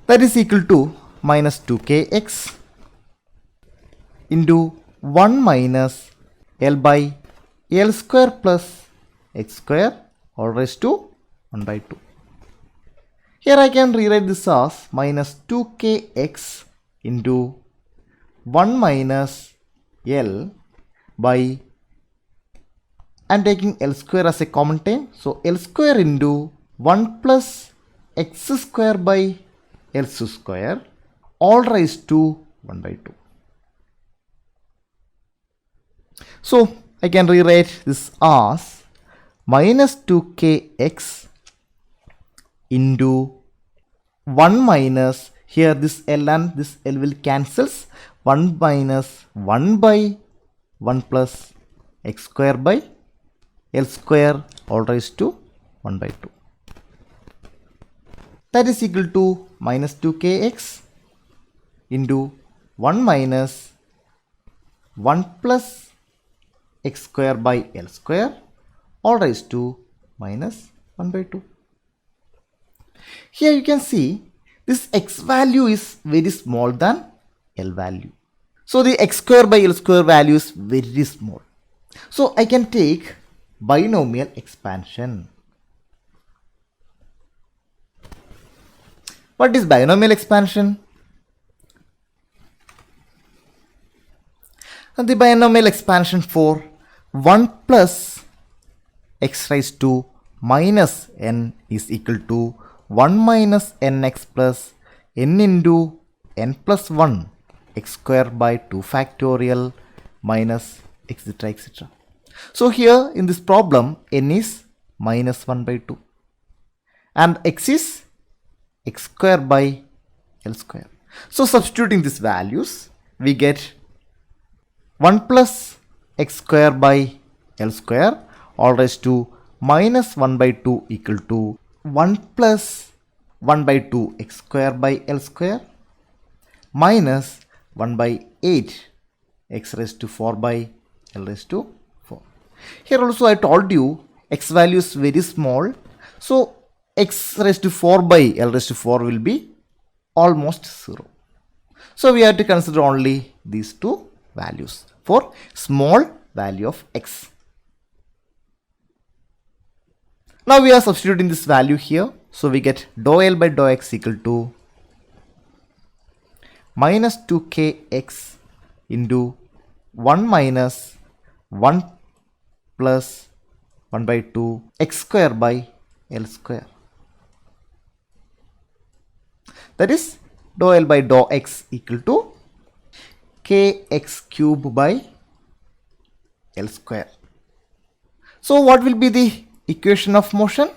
That is equal to minus 2kx into 1 minus L by L square plus x square all raised to 1 by 2. Here I can rewrite this as minus 2kx into 1 minus L by, I am taking L square as a common term, so L square into 1 plus x square by L square all raised to 1 by 2. So I can rewrite this as minus 2kx into 1 minus, here this L and this L will cancels, 1 minus 1 by 1 plus x square by L square all raised to 1 by 2. That is equal to minus 2kx into 1 minus 1 plus x square by L square all raised to minus 1 by 2. Here you can see this x value is very small than L value. So the x square by L square value is very small. So I can take binomial expansion. What is binomial expansion? And the binomial expansion for 1 plus x raised to minus n is equal to 1 minus nx plus n into n plus 1 x square by 2 factorial minus etc etc. So here in this problem n is minus 1 by 2 and x is x square by L square. So substituting these values we get 1 plus x square by L square all raised to minus 1 by 2 equal to 1 plus 1 by 2 x square by L square minus 1 by 8 x raised to 4 by L raised to 4. Here also I told you x value is very small. So x raised to 4 by L raised to 4 will be almost 0. So we have to consider only these two values for small value of x. Now we are substituting this value here. So we get dou L by dou x equal to minus 2kx into 1 minus 1 plus 1 by 2 x square by L square. That is dou L by dou x equal to kx cube by L square. So what will be the equation of motion?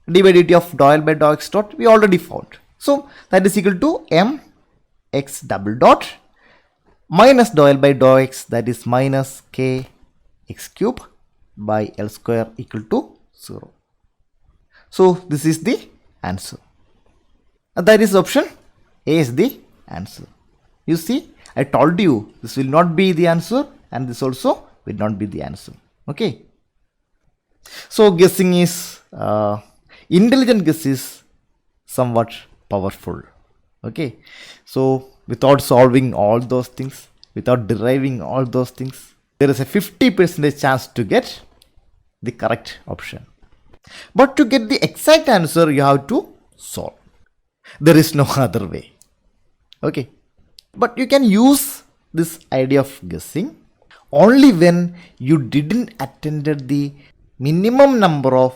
d by dt of dou L by dou x dot we already found. So that is equal to m x double dot minus dou L by dou x, that is minus k x cube by L square equal to 0. So this is the answer. That is option A is the answer. You see, I told you this will not be the answer and this also will not be the answer. Okay. So guessing is intelligent guess is somewhat powerful. Okay. So without solving all those things, without deriving all those things, there is a 50% chance to get the correct option. But to get the exact answer, you have to solve. There is no other way. Okay. But you can use this idea of guessing only when you didn't attended the minimum number of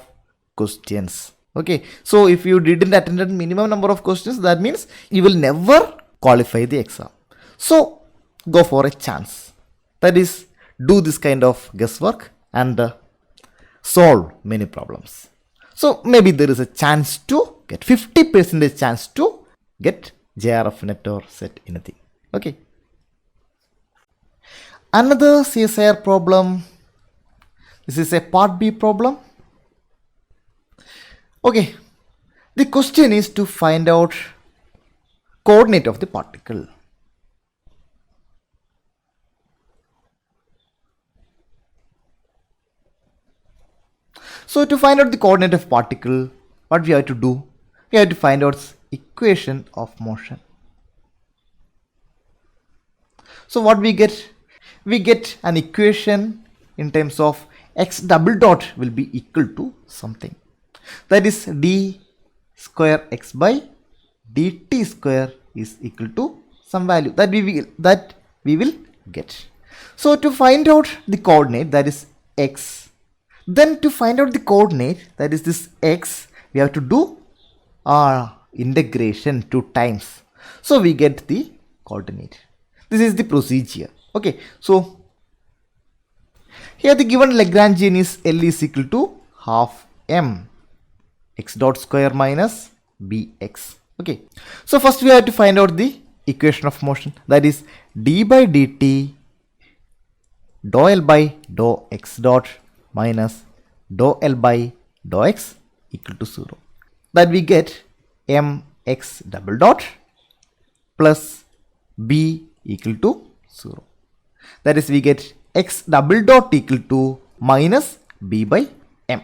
questions. Okay. So if you didn't attended minimum number of questions, that means you will never qualify the exam. So go for a chance. That is, do this kind of guesswork and solve many problems. So maybe there is a chance to get 50% chance to get JRF net or set anything. Okay. Another CSIR problem. This is a part B problem. Okay. The question is to find out coordinate of the particle. So to find out the coordinate of particle, what we have to do? We have to find out equation of motion. So what we get? We get an equation in terms of x double dot will be equal to something. That is d square x by dt square is equal to some value that we will get. So to find out the coordinate, that is x, then to find out the coordinate, that is this x, we have to do integration 2 times. So we get the coordinate. This is the procedure. Okay. So here the given Lagrangian is L is equal to half m x dot square minus bx. Okay. So first we have to find out the equation of motion, that is d by dt dou L by dou x dot minus dou L by dou x equal to 0. That we get mx double dot plus b equal to 0. That is, we get x double dot equal to minus b by m.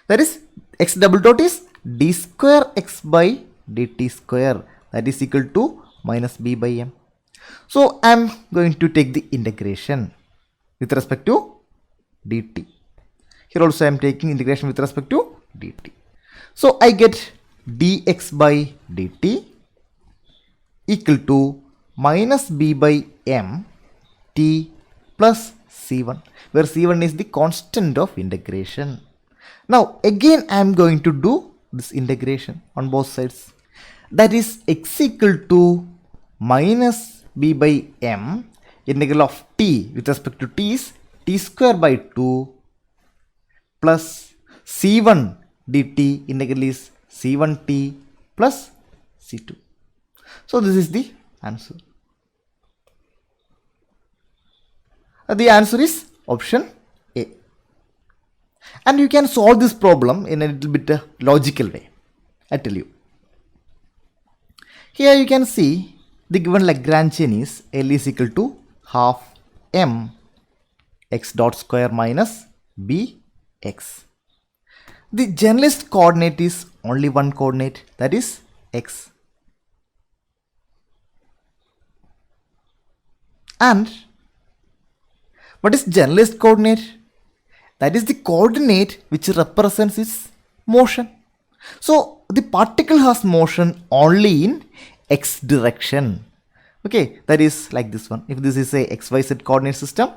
That is, x double dot is d square x by dt square, that is equal to minus b by m. So I am going to take the integration with respect to dt. Here also I am taking integration with respect to dt. So I get dx by dt equal to minus b by m t plus c1, where c1 is the constant of integration. Now again I am going to do this integration on both sides. That is x equal to minus b by m, integral of t with respect to t is t square by 2 plus c1 dt, integral is c1t plus c2. So this is the answer. The answer is option A. And you can solve this problem in a little bit logical way. I tell you. Here you can see the given Lagrangian is L is equal to half m x dot square minus b x. The generalist coordinate is only one coordinate, that is x. And what is generalist coordinate? That is the coordinate which represents its motion. So the particle has motion only in x direction. Okay, that is like this one. If this is a xyz coordinate system,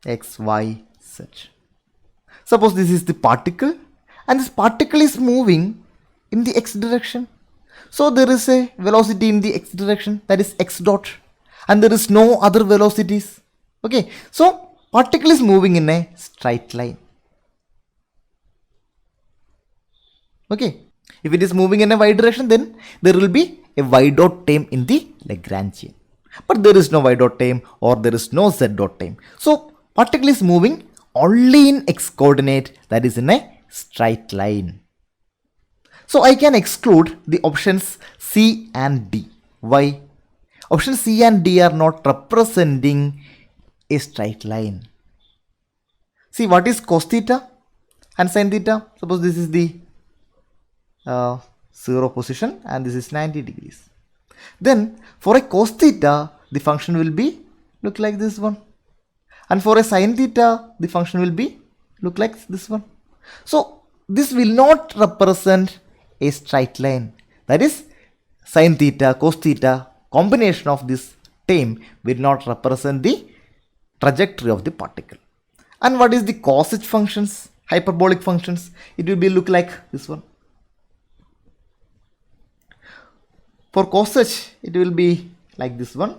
xyz. Suppose this is the particle and this particle is moving in the x direction. So there is a velocity in the x direction, that is x dot, and there is no other velocities. Okay, so particle is moving in a straight line. Okay, if it is moving in a y direction, then there will be a y dot term in the Lagrangian. But there is no y dot term or there is no z dot term. So particle is moving only in x coordinate, that is in a straight line. So I can exclude the options C and D. Why? Options C and D are not representing a straight line. See, what is cos theta and sin theta? Suppose this is the 0 position and this is 90 degrees. Then for a cos theta, the function will be look like this one. And for a sin theta, the function will be look like this one. So this will not represent a straight line. That is, sin theta, cos theta, combination of this term will not represent the trajectory of the particle. And what is the cosine functions, hyperbolic functions? It will be look like this one. For cos h, it will be like this one,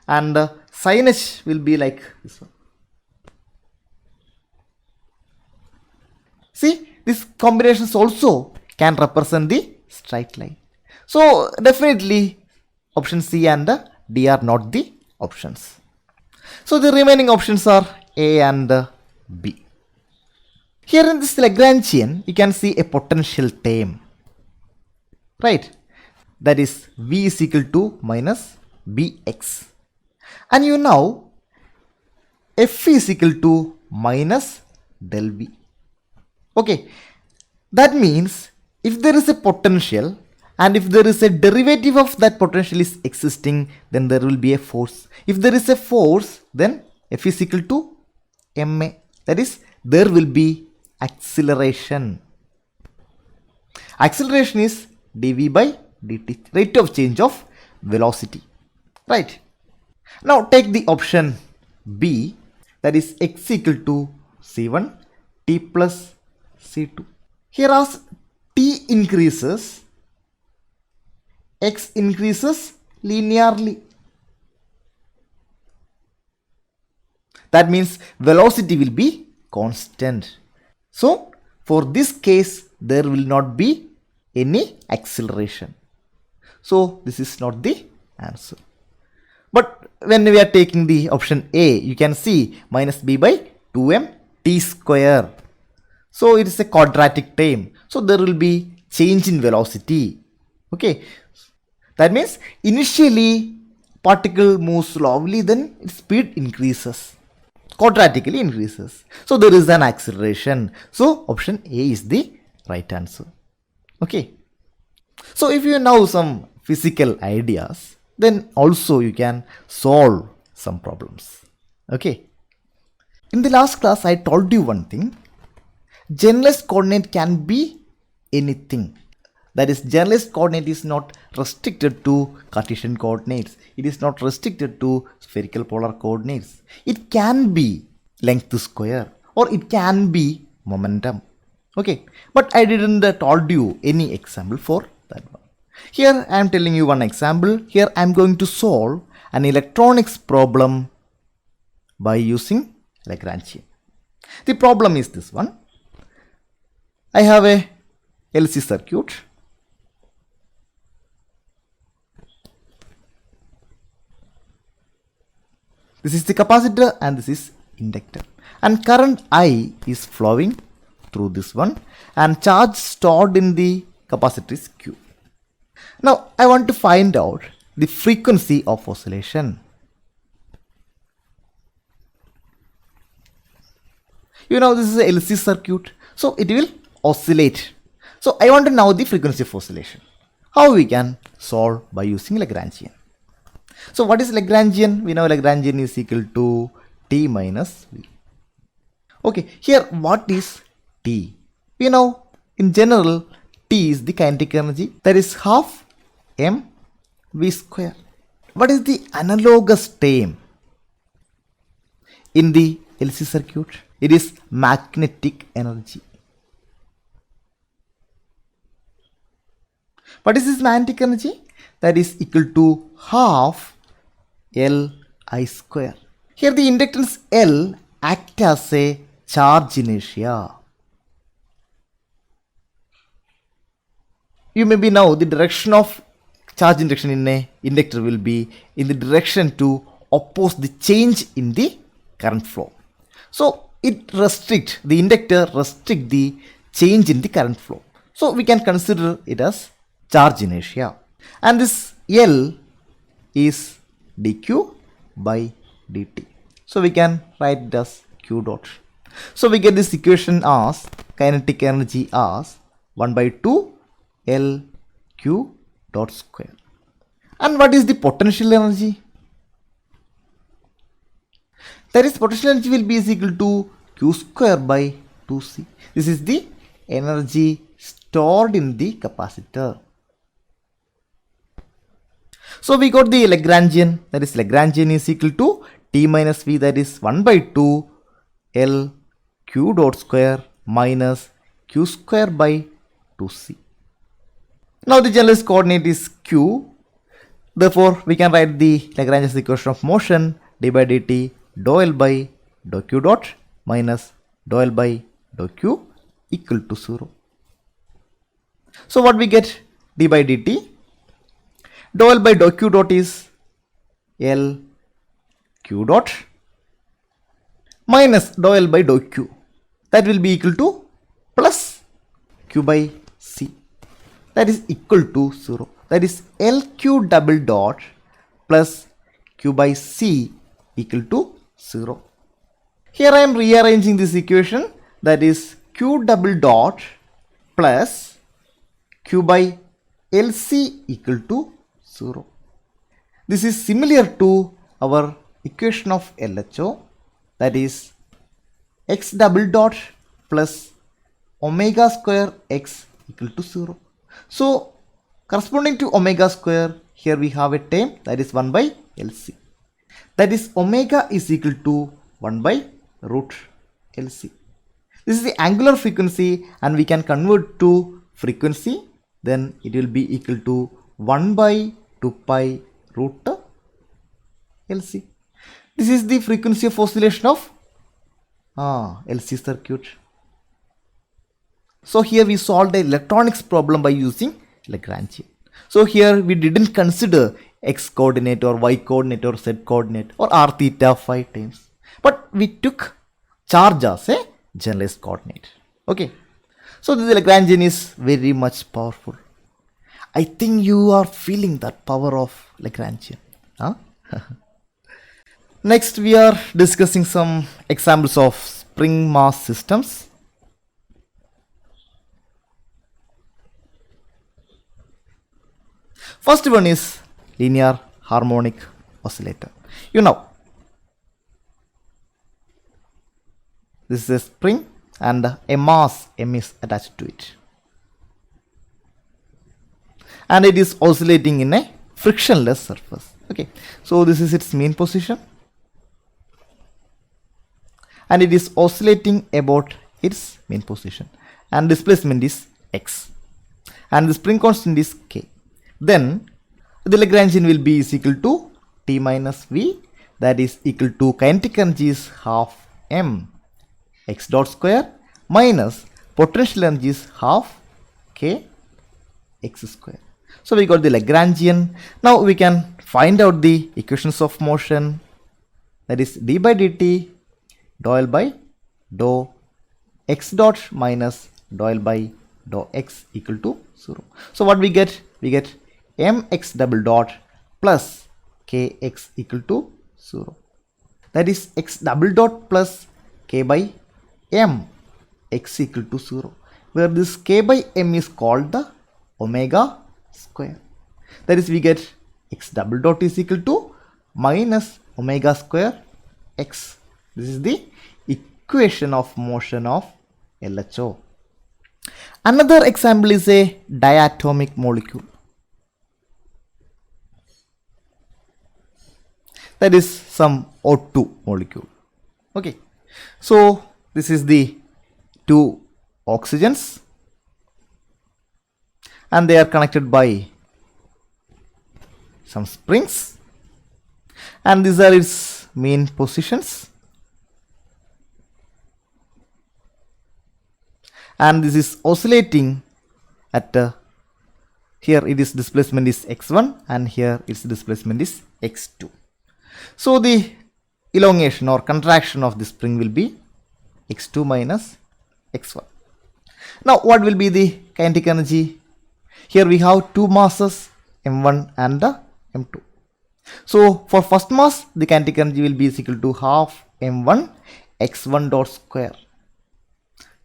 and sin h will be like this one. See, these combinations also can represent the straight line. So definitely option C and D are not the options. So the remaining options are A and B. Here in this Lagrangian, you can see a potential term, right? That is V is equal to minus Bx. And you know F is equal to minus del V. Okay, that means if there is a potential and if there is a derivative of that potential is existing, then there will be a force. If there is a force, then F is equal to ma. That is, there will be acceleration. Acceleration is dv by dt, rate of change of velocity, right? Now take the option B, that is x equal to c1 t plus c2. Here as t increases, x increases linearly. That means velocity will be constant. So for this case, there will not be any acceleration. So this is not the answer. But when we are taking the option A, you can see minus b by 2m t square. So it is a quadratic term. So there will be change in velocity. Okay. That means initially particle moves slowly, then its speed increases, quadratically increases. So there is an acceleration. So option A is the right answer. Okay. So if you know some physical ideas, then also you can solve some problems. Okay. In the last class, I told you one thing. Generalist coordinate can be anything. That is, generalist coordinate is not restricted to Cartesian coordinates. It is not restricted to spherical polar coordinates. It can be length square or it can be momentum. Okay, but I didn't told you any example for that one. Here I am telling you one example. Here I am going to solve an electronics problem by using Lagrangian. The problem is this one. I have a LC circuit. This is the capacitor and this is inductor. And current I is flowing through this one and charge stored in the capacitor is Q. Now I want to find out the frequency of oscillation. You know, this is a LC circuit, so it will oscillate. So I want to know the frequency of oscillation. How we can solve by using Lagrangian. So what is Lagrangian? We know Lagrangian is equal to T minus V. Okay, here what is T? We know in general T is the kinetic energy, that is half m v square. What is the analogous term in the LC circuit? It is magnetic energy. What is this magnetic energy? That is equal to half L I square. Here the inductance L acts as a charge inertia. You maybe know the direction of charge induction in a inductor will be in the direction to oppose the change in the current flow. So the inductor restricts the change in the current flow. So we can consider it as charge inertia. And this L is dq by dt. So we can write it as q dot. So we get this equation as kinetic energy as 1 by 2 L q dot square. And what is the potential energy? That is, potential energy will be equal to q square by 2c. This is the energy stored in the capacitor. So we got the Lagrangian, that is Lagrangian is equal to T minus V, that is 1 by 2 L q dot square minus q square by 2c. Now the generalized coordinate is q. Therefore we can write the Lagrangian equation of motion d by dt dou L by dou q dot minus dou L by dou q equal to 0. So what we get? D by dt dou L by dou q dot is L q dot minus dou L by dou q, that will be equal to plus q by c, that is equal to 0. That is LQ double dot plus q by c equal to 0. Here I am rearranging this equation, that is q double dot plus q by LC equal to 0. This is similar to our equation of LHO, that is x double dot plus omega square x equal to 0. So corresponding to omega square, here we have a term, that is 1 by LC. That is omega is equal to 1 by root LC. This is the angular frequency, and we can convert to frequency, then it will be equal to 1 by 2 pi root LC. This is the frequency of oscillation of LC circuit. So here we solved the electronics problem by using Lagrangian. So here we didn't consider x coordinate or y coordinate or z coordinate or r theta phi terms, but we took charge as a generalized coordinate. Okay, so the Lagrangian is very much powerful. I think you are feeling that power of Lagrangian. Huh? Next we are discussing some examples of spring mass systems. First one is linear harmonic oscillator. You know, this is a spring and a mass m is attached to it, and it is oscillating in a frictionless surface. Okay, so this is its mean position, and it is oscillating about its mean position, and displacement is x, and the spring constant is k. Then the Lagrangian will be is equal to T minus V, that is equal to kinetic energy is half m x dot square minus potential energy is half k x square. So we got the Lagrangian. Now we can find out the equations of motion, that is d by dt dou L by dou x dot minus dou L by dou x equal to 0. So what we get? We get mx double dot plus kx equal to 0. That is x double dot plus k by m x equal to 0, where this k by m is called the omega square. That is, we get x double dot is equal to minus omega square x. This is the equation of motion of LHO. Another example is a diatomic molecule. That is some O2 molecule. Okay. So this is the two oxygens and they are connected by some springs, and these are its main positions, and this is oscillating at here it is displacement is x1 and here its displacement is x2. So the elongation or contraction of the spring will be x2 minus x1. Now what will be the kinetic energy? Here we have two masses, m1 and m2. So for first mass the kinetic energy will be equal to half m1 x1 dot square,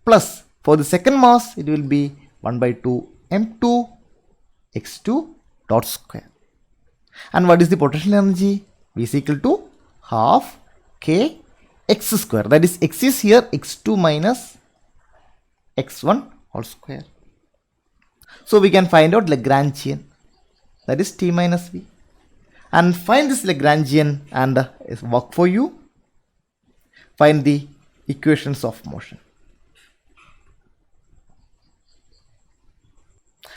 plus for the second mass it will be 1 by 2 m2 x2 dot square. And what is the potential energy? V is equal to half k x square, that is x is here x2 minus x1 whole square. So we can find out Lagrangian, that is T minus V, and find this Lagrangian and work for you. Find the equations of motion.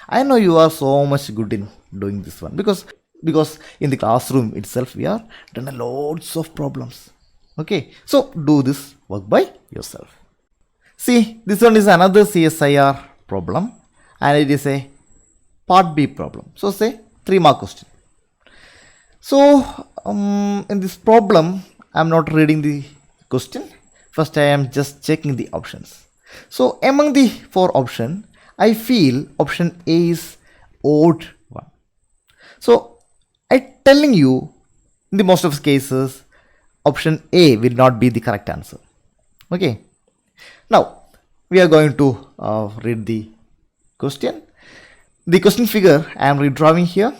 I know you are so much good in doing this one because in the classroom itself we are done lots of problems. Okay, so do this work by yourself. See, this one is another CSIR problem and it is a part B problem. So say 3-mark question. So in this problem I am not reading the question. First I am just checking the options. So among the 4 options I feel option A is odd one. So I telling you in the most of cases option A will not be the correct answer. Okay. Now we are going to read the question. The question figure I am redrawing here.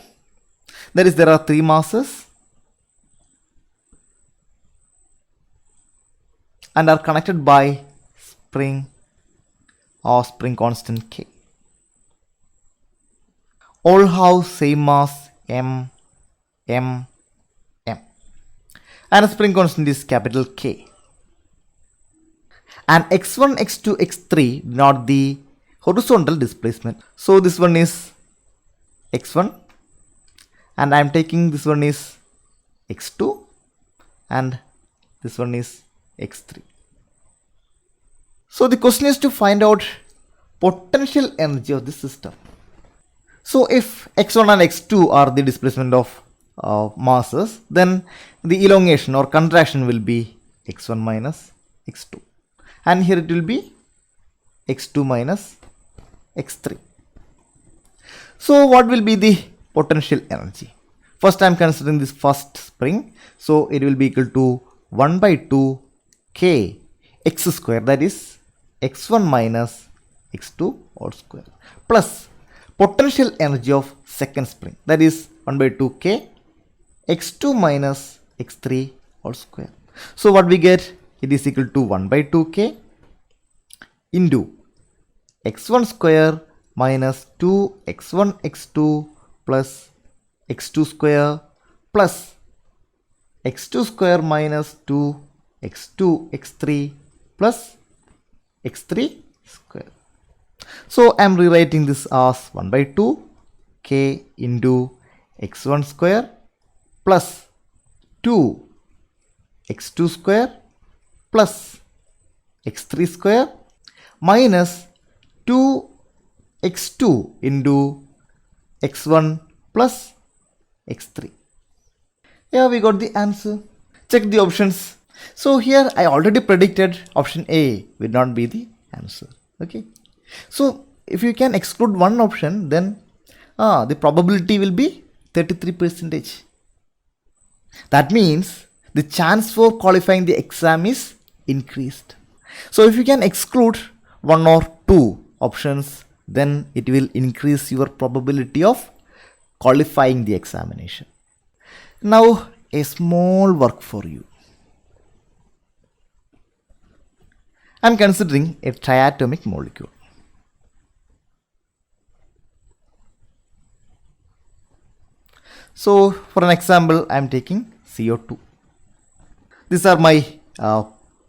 That is, there are 3 masses and are connected by spring or spring constant K. All have same mass m, m, m, and a spring constant is capital K. And x1, x2, x3 not the horizontal displacement. So this one is x1 and I am taking this one is x2 and this one is x3. So the question is to find out potential energy of the system. So if x1 and x2 are the displacement of masses, then the elongation or contraction will be x1 minus x2, and here it will be x2 minus x3. So what will be the potential energy? First I am considering this first spring, so it will be equal to 1 by 2 k x square, that is x1 minus x2 whole square, plus potential energy of second spring, that is 1 by 2 k x2 minus x3 whole square. So what we get, it is equal to 1 by 2 k into x1 square minus 2 x1 x2 plus x2 square plus x2 square minus 2 x2 x3 plus x3 square. So I am rewriting this as 1 by 2 k into x1 square plus 2 x2 square plus x3 square minus 2 x2 into x1 plus x3. Yeah, we got the answer. Check the options. So here I already predicted option A will not be the answer. Okay. So if you can exclude one option, then the probability will be 33%. That means the chance for qualifying the exam is increased. So if you can exclude one or two options, then it will increase your probability of qualifying the examination. Now a small work for you. I am considering a triatomic molecule. So for an example, I am taking CO2. These are my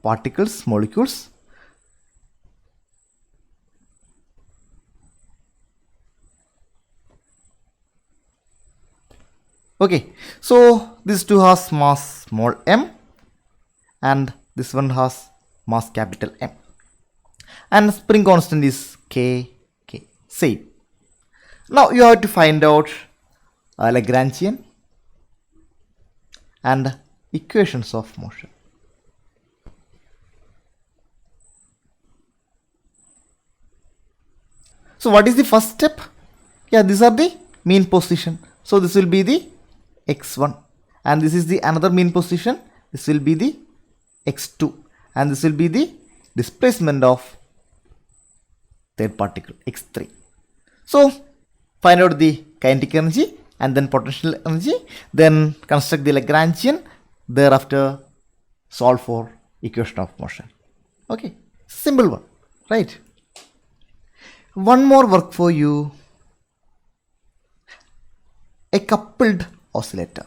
particles, molecules. Okay, so this two has mass small m and this one has mass capital M. And spring constant is K. Same. Now you have to find out Lagrangian and equations of motion. So what is the first step? Yeah, these are the mean position. So this will be the x1 and this is the another mean position. This will be the x2 and this will be the displacement of third particle x3. So find out the kinetic energy and then potential energy, then construct the Lagrangian, thereafter solve for equation of motion. Okay, simple one, right? One more work for you. A coupled oscillator.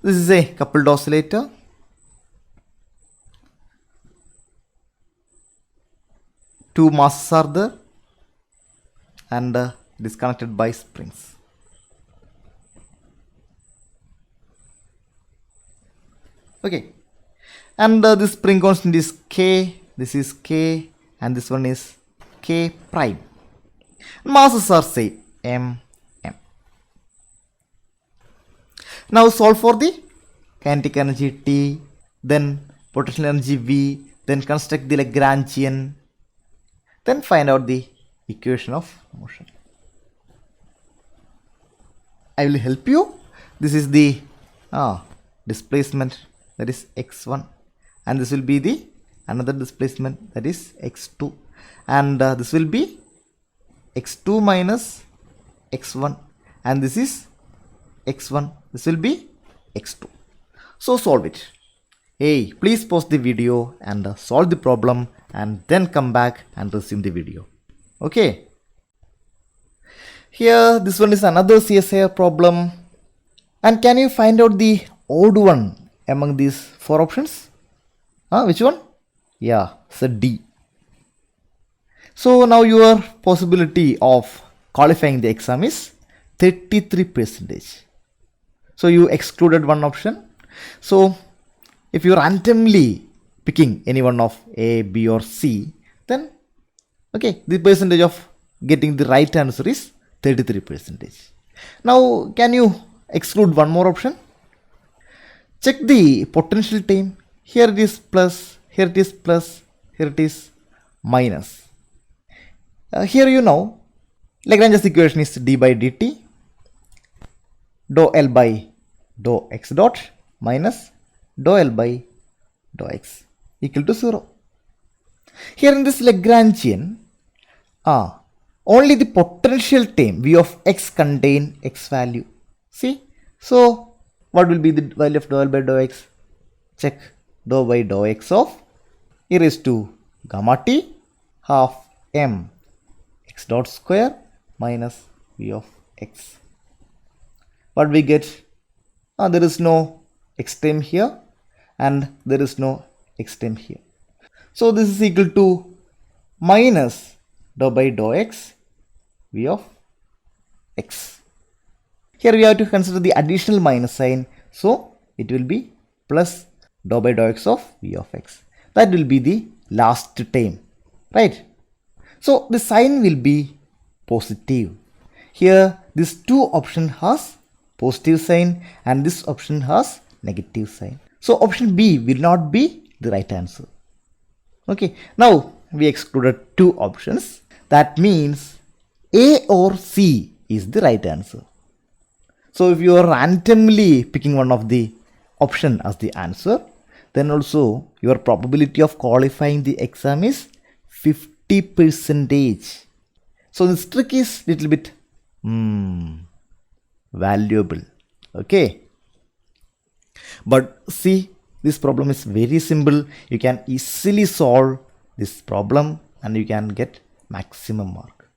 This is a coupled oscillator. Two masses are there and it is connected by springs. Okay, and this spring constant is K, this is K and this one is K prime. Masses are same, M. Now solve for the kinetic energy T, then potential energy V, then construct the Lagrangian, then find out the equation of motion. I will help you. This is the displacement, that is x1, and this will be the another displacement, that is x2, and this will be x2 minus x1 and this is x1, this will be x2. So solve it. Hey, please pause the video and solve the problem and then come back and resume the video. Okay. Here this one is another CSIR problem. And can you find out the odd one among these four options? Which one? Yeah, so D. So now your possibility of qualifying the exam is 33%. So you excluded one option. So if you randomly picking any one of A, B or C, then okay, the percentage of getting the right answer is 33%. Now can you exclude one more option? Check the potential time. Here it is plus, here it is plus, here it is minus. Here you know Lagrange's equation is d by dt dou L by dou x dot minus dou L by dou x equal to 0. Here in this Lagrangian, only the potential term v of x contain x value. See, so what will be the value of dou L by dou x? Check dou by dou x of e raised to gamma t half m x dot square minus v of x. What we get? There is no x term here and there is no x term here. So this is equal to minus dou by dou x v of x. Here we have to consider the additional minus sign. So it will be plus dou by dou x of v of x. That will be the last term, right? So the sign will be positive. Here this two option has positive sign and this option has negative sign. So option B will not be the right answer. Okay, now we excluded two options. That means A or C is the right answer. So if you are randomly picking one of the option as the answer, then also your probability of qualifying the exam is 50%. So this trick is little bit valuable. Okay. But see, this problem is very simple. You can easily solve this problem and you can get maximum mark.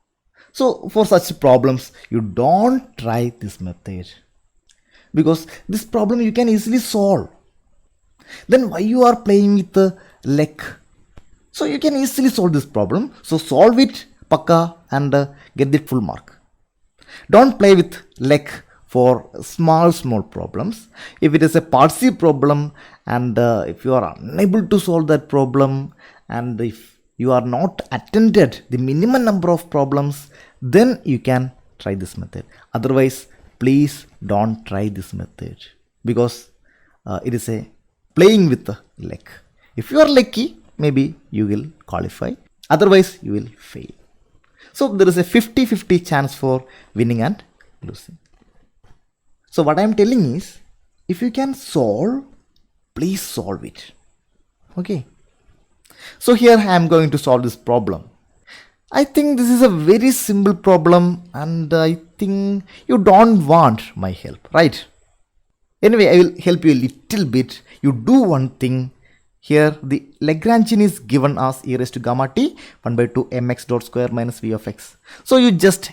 So for such problems, you don't try this method, because this problem you can easily solve. Then why you are playing with the luck? So you can easily solve this problem. So solve it pakka and get the full mark. Don't play with luck for small problems. If it is a part C problem and if you are unable to solve that problem, and if you are not attended the minimum number of problems, then you can try this method. Otherwise, please don't try this method, because it is a playing with the luck. If you are lucky, maybe you will qualify. Otherwise, you will fail. So there is a 50-50 chance for winning and losing. So what I am telling is, if you can solve, please solve it. Okay. So here I am going to solve this problem. I think this is a very simple problem and I think you don't want my help, right? Anyway, I will help you a little bit. You do one thing. Here the Lagrangian is given as e raised to gamma t 1 by 2 mx dot square minus v of x. So you just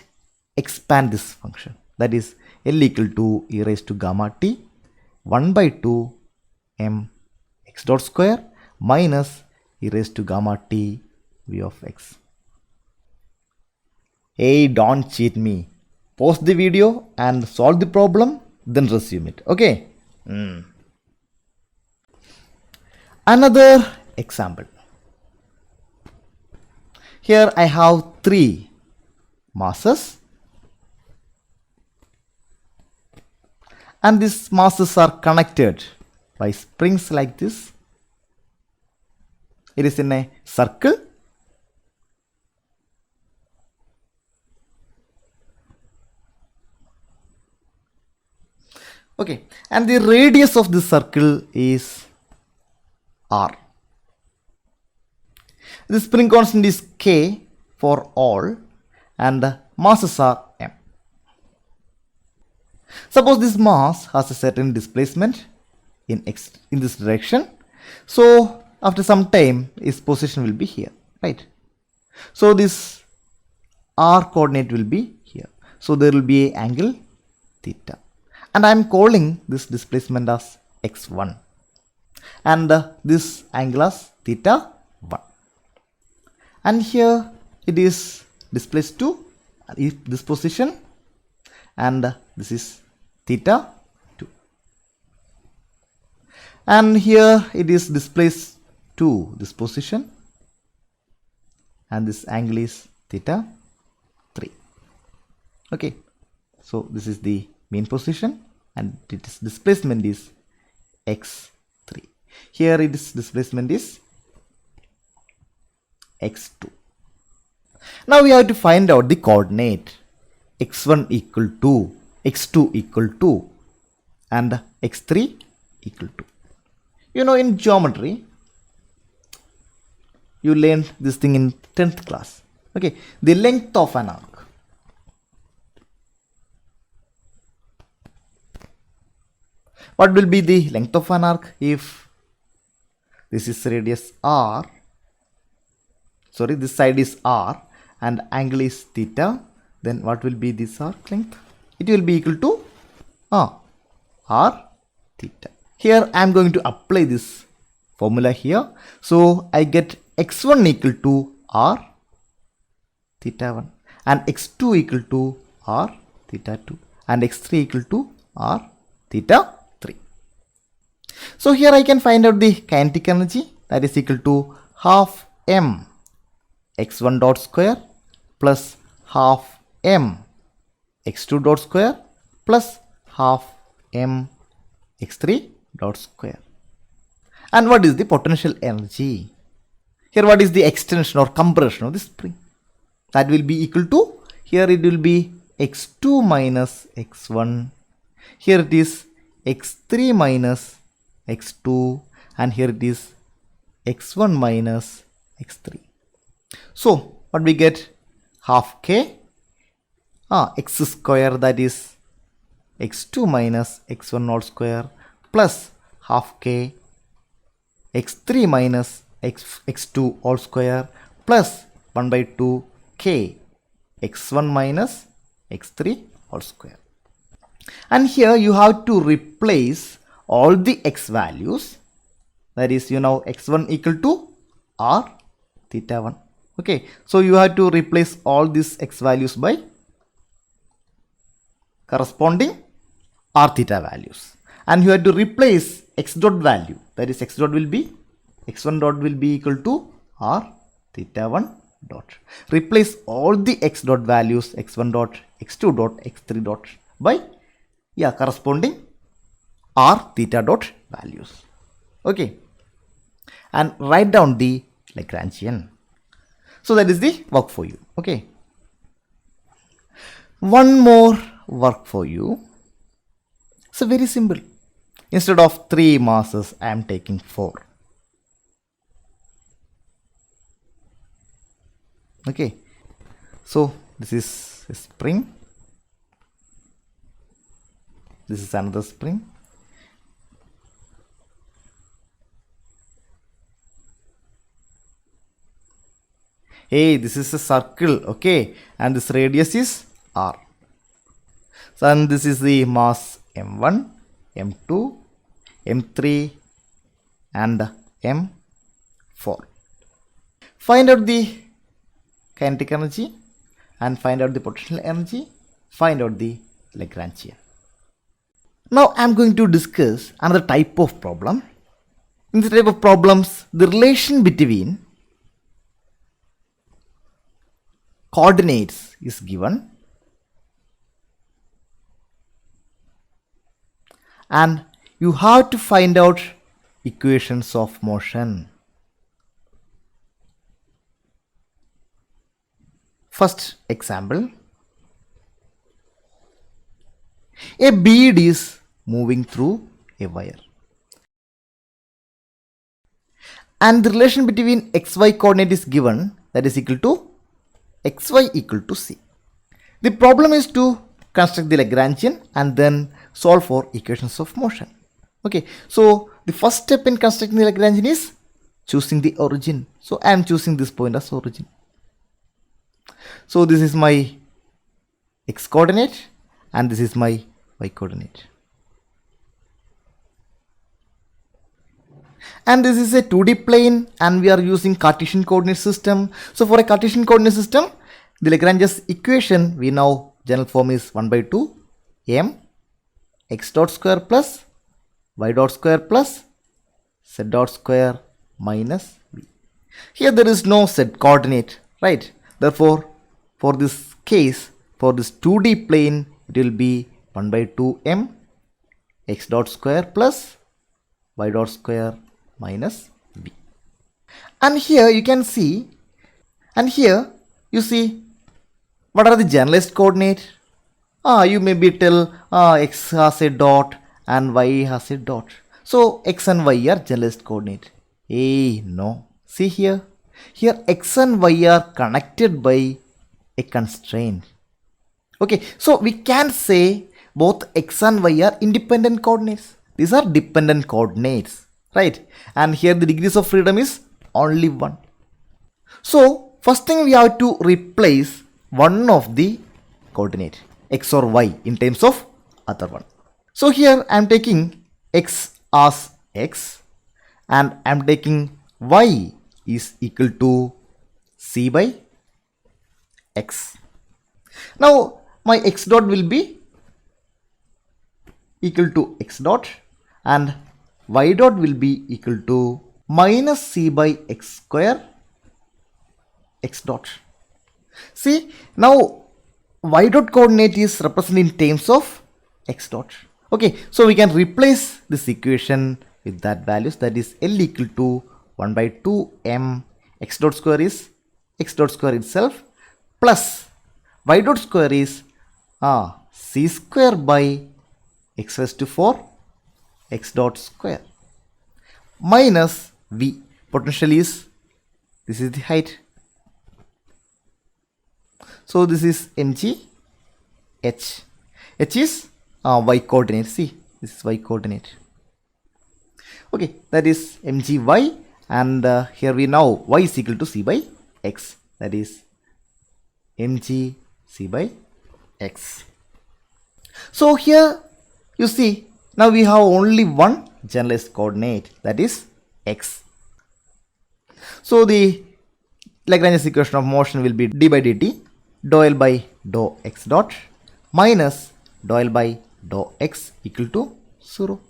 expand this function. That is L equal to e raised to gamma t 1 by 2 m x dot square minus e raised to gamma t v of x. Hey, don't cheat me. Pause the video and solve the problem, then resume it. Okay. Another example. Here I have three masses, and these masses are connected by springs like this. It is in a circle. Okay, and the radius of this circle is r. The spring constant is k for all and the masses are m. Suppose this mass has a certain displacement in this direction. So after some time its position will be here, right? So this r coordinate will be here. So there will be an angle theta. And I am calling this displacement as x1 and this angle as theta 1. And here it is displaced to this position and this is theta 2. And here it is displaced to this position and this angle is theta 3. Okay, so this is the mean position and its displacement is x3. Here its displacement is x2. Now we have to find out the coordinate x1 equal to, x2 equal to and x3 equal to. You know, in geometry you learned this thing in 10th class. Okay, the length of an arc. What will be the length of an arc if this is radius r, sorry, this side is r and angle is theta, then what will be this arc length? It will be equal to r theta. Here I am going to apply this formula here. So I get x1 equal to r theta 1 and x2 equal to r theta 2 and x3 equal to r theta 3. So here I can find out the kinetic energy, that is equal to half m x1 dot square plus half m x2 dot square plus half m x3 dot square. And what is the potential energy? Here what is the extension or compression of the spring? That will be equal to, here it will be x2 minus x1. Here it is x3 minus x2, and here it is x1 minus x3. So what we get? Half k x square, that is x2 minus x1 whole square, plus half k x3 minus x2 whole square, plus 1 by 2 k x1 minus x3 whole square. And here you have to replace all the x values, that is, you know, x1 equal to r theta 1. Okay, so you have to replace all these x values by corresponding r theta values, and you have to replace x dot value, that is x dot will be, x1 dot will be equal to r theta 1 dot. Replace all the x dot values, x1 dot, x2 dot, x3 dot by corresponding r theta dot values. Okay, and write down the Lagrangian. So that is the work for you. Okay, one more work for you. It's very simple. Instead of 3 masses, I am taking 4. Okay, so this is a spring, this is another spring, hey, this is a circle, okay, and this radius is r. So, and this is the mass m1, m2, m3 and m4. Find out the kinetic energy and find out the potential energy, find out the Lagrangian. Now I am going to discuss another type of problem. In this type of problems, the relation between coordinates is given and you have to find out equations of motion. First example, a bead is moving through a wire and the relation between xy coordinate is given, that is equal to xy equal to c. The problem is to construct the Lagrangian and then solve for equations of motion. Okay, so the first step in constructing the Lagrangian is choosing the origin. So I am choosing this point as origin. So this is my x coordinate and this is my y coordinate. And this is a 2D plane and we are using Cartesian coordinate system. So for a Cartesian coordinate system, the Lagrange's equation we know general form is 1 by 2 m x dot square plus y dot square plus z dot square minus v. Here there is no z coordinate, right? Therefore, for this case, for this 2D plane, it will be 1 by 2 m x dot square plus y dot square minus v. And here you can see, and here you see, what are the generalized coordinate? You maybe tell x has a dot and y has a dot. So x and y are generalized coordinate. No. See here. Here x and y are connected by a constraint. Okay, so we can say both x and y are independent coordinates. These are dependent coordinates, right? And here the degrees of freedom is only 1. So first thing we have to replace one of the coordinate x or y in terms of other one. So here I am taking x as x and I am taking y is equal to c by x. Now my x dot will be equal to x dot and y dot will be equal to minus c by x square x dot. See, now y dot coordinate is represented in terms of x dot. Okay, so we can replace this equation with that values, that is L equal to 1 by 2 m x dot square is x dot square itself plus y dot square is c square by x raised to 4 x dot square minus v. Potential is, this is the height. So this is mg h. H is y coordinate. See, this is y coordinate. Okay, that is mg y, and here we know y is equal to c by x. That is mg c by x. So here you see, now we have only one generalized coordinate, that is x. So the Lagrangian equation of motion will be d by dt dou L by dou x dot minus dou L by dou x equal to 0.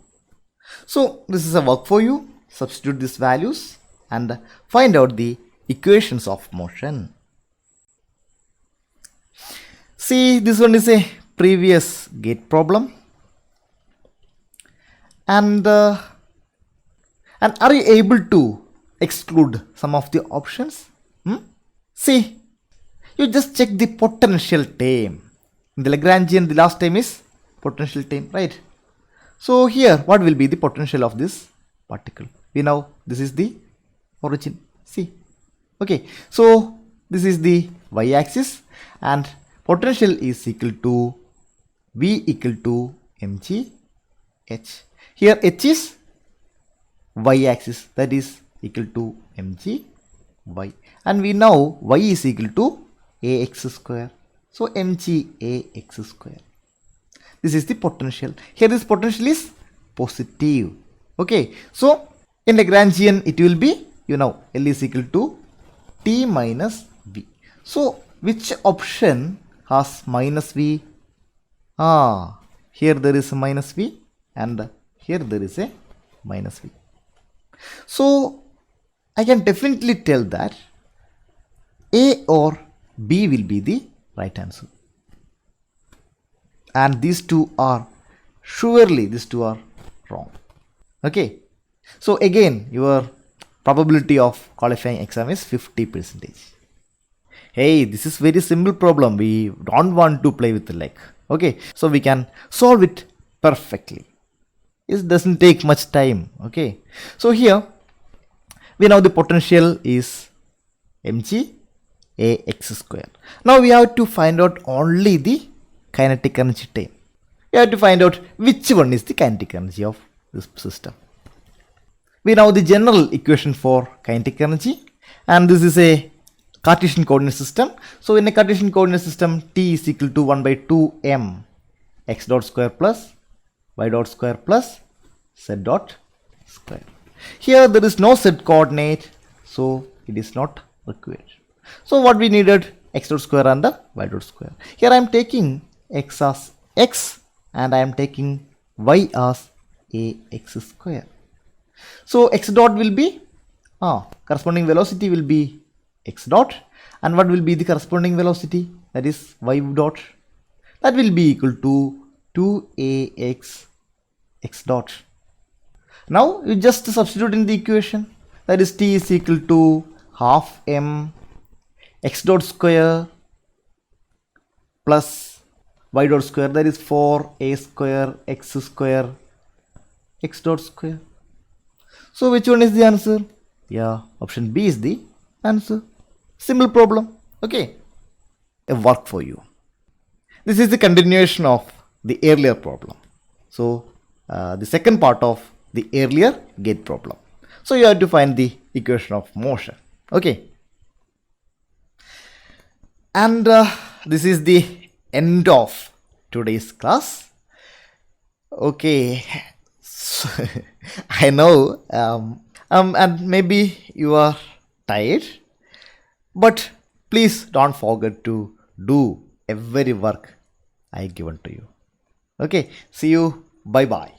So this is a work for you. Substitute these values and find out the equations of motion. See, this one is a previous gate problem. And are you able to exclude some of the options? See, you just check the potential term. In the Lagrangian, the last term is potential term, right? So here, what will be the potential of this particle? We know this is the origin. See, okay. So this is the y-axis, and potential is equal to v equal to mg h. Here h is y-axis, that is equal to mg y, and we know y is equal to ax square. So mg ax square. This is the potential. Here this potential is positive. Okay. So in Lagrangian it will be, you know, L is equal to t minus v. So which option has minus v? Here there is a minus v and here there is a minus v. So I can definitely tell that A or B will be the right answer. And these two are, surely these two are wrong. Okay. So again, your probability of qualifying exam is 50%. Hey, this is very simple problem. We don't want to play with the leg. Okay. So we can solve it perfectly. It doesn't take much time. Okay. So here we know the potential is mg ax square. Now we have to find out only the kinetic energy term. We have to find out which one is the kinetic energy of this system. We know the general equation for kinetic energy, and this is a Cartesian coordinate system. So in a Cartesian coordinate system, t is equal to 1 by 2m x dot square plus y dot square plus z dot square. Here there is no z coordinate, so it is not required. So what we needed, x dot square and the y dot square. Here I am taking x as x and I am taking y as ax square. So x dot will be, corresponding velocity will be x dot, and what will be the corresponding velocity? That is y dot. That will be equal to 2ax x dot. Now you just substitute in the equation, that is t is equal to half m x dot square plus y dot square, that is 4a square x square x dot square. So which one is the answer? Yeah, option B is the answer. Simple problem. Okay, a work for you. This is the continuation of the earlier problem. So the second part of the earlier gate problem. So you have to find the equation of motion. Okay, and this is the end of today's class. Okay, so I know and maybe you are tired, but please don't forget to do every work I given to you. Okay, see you. Bye bye.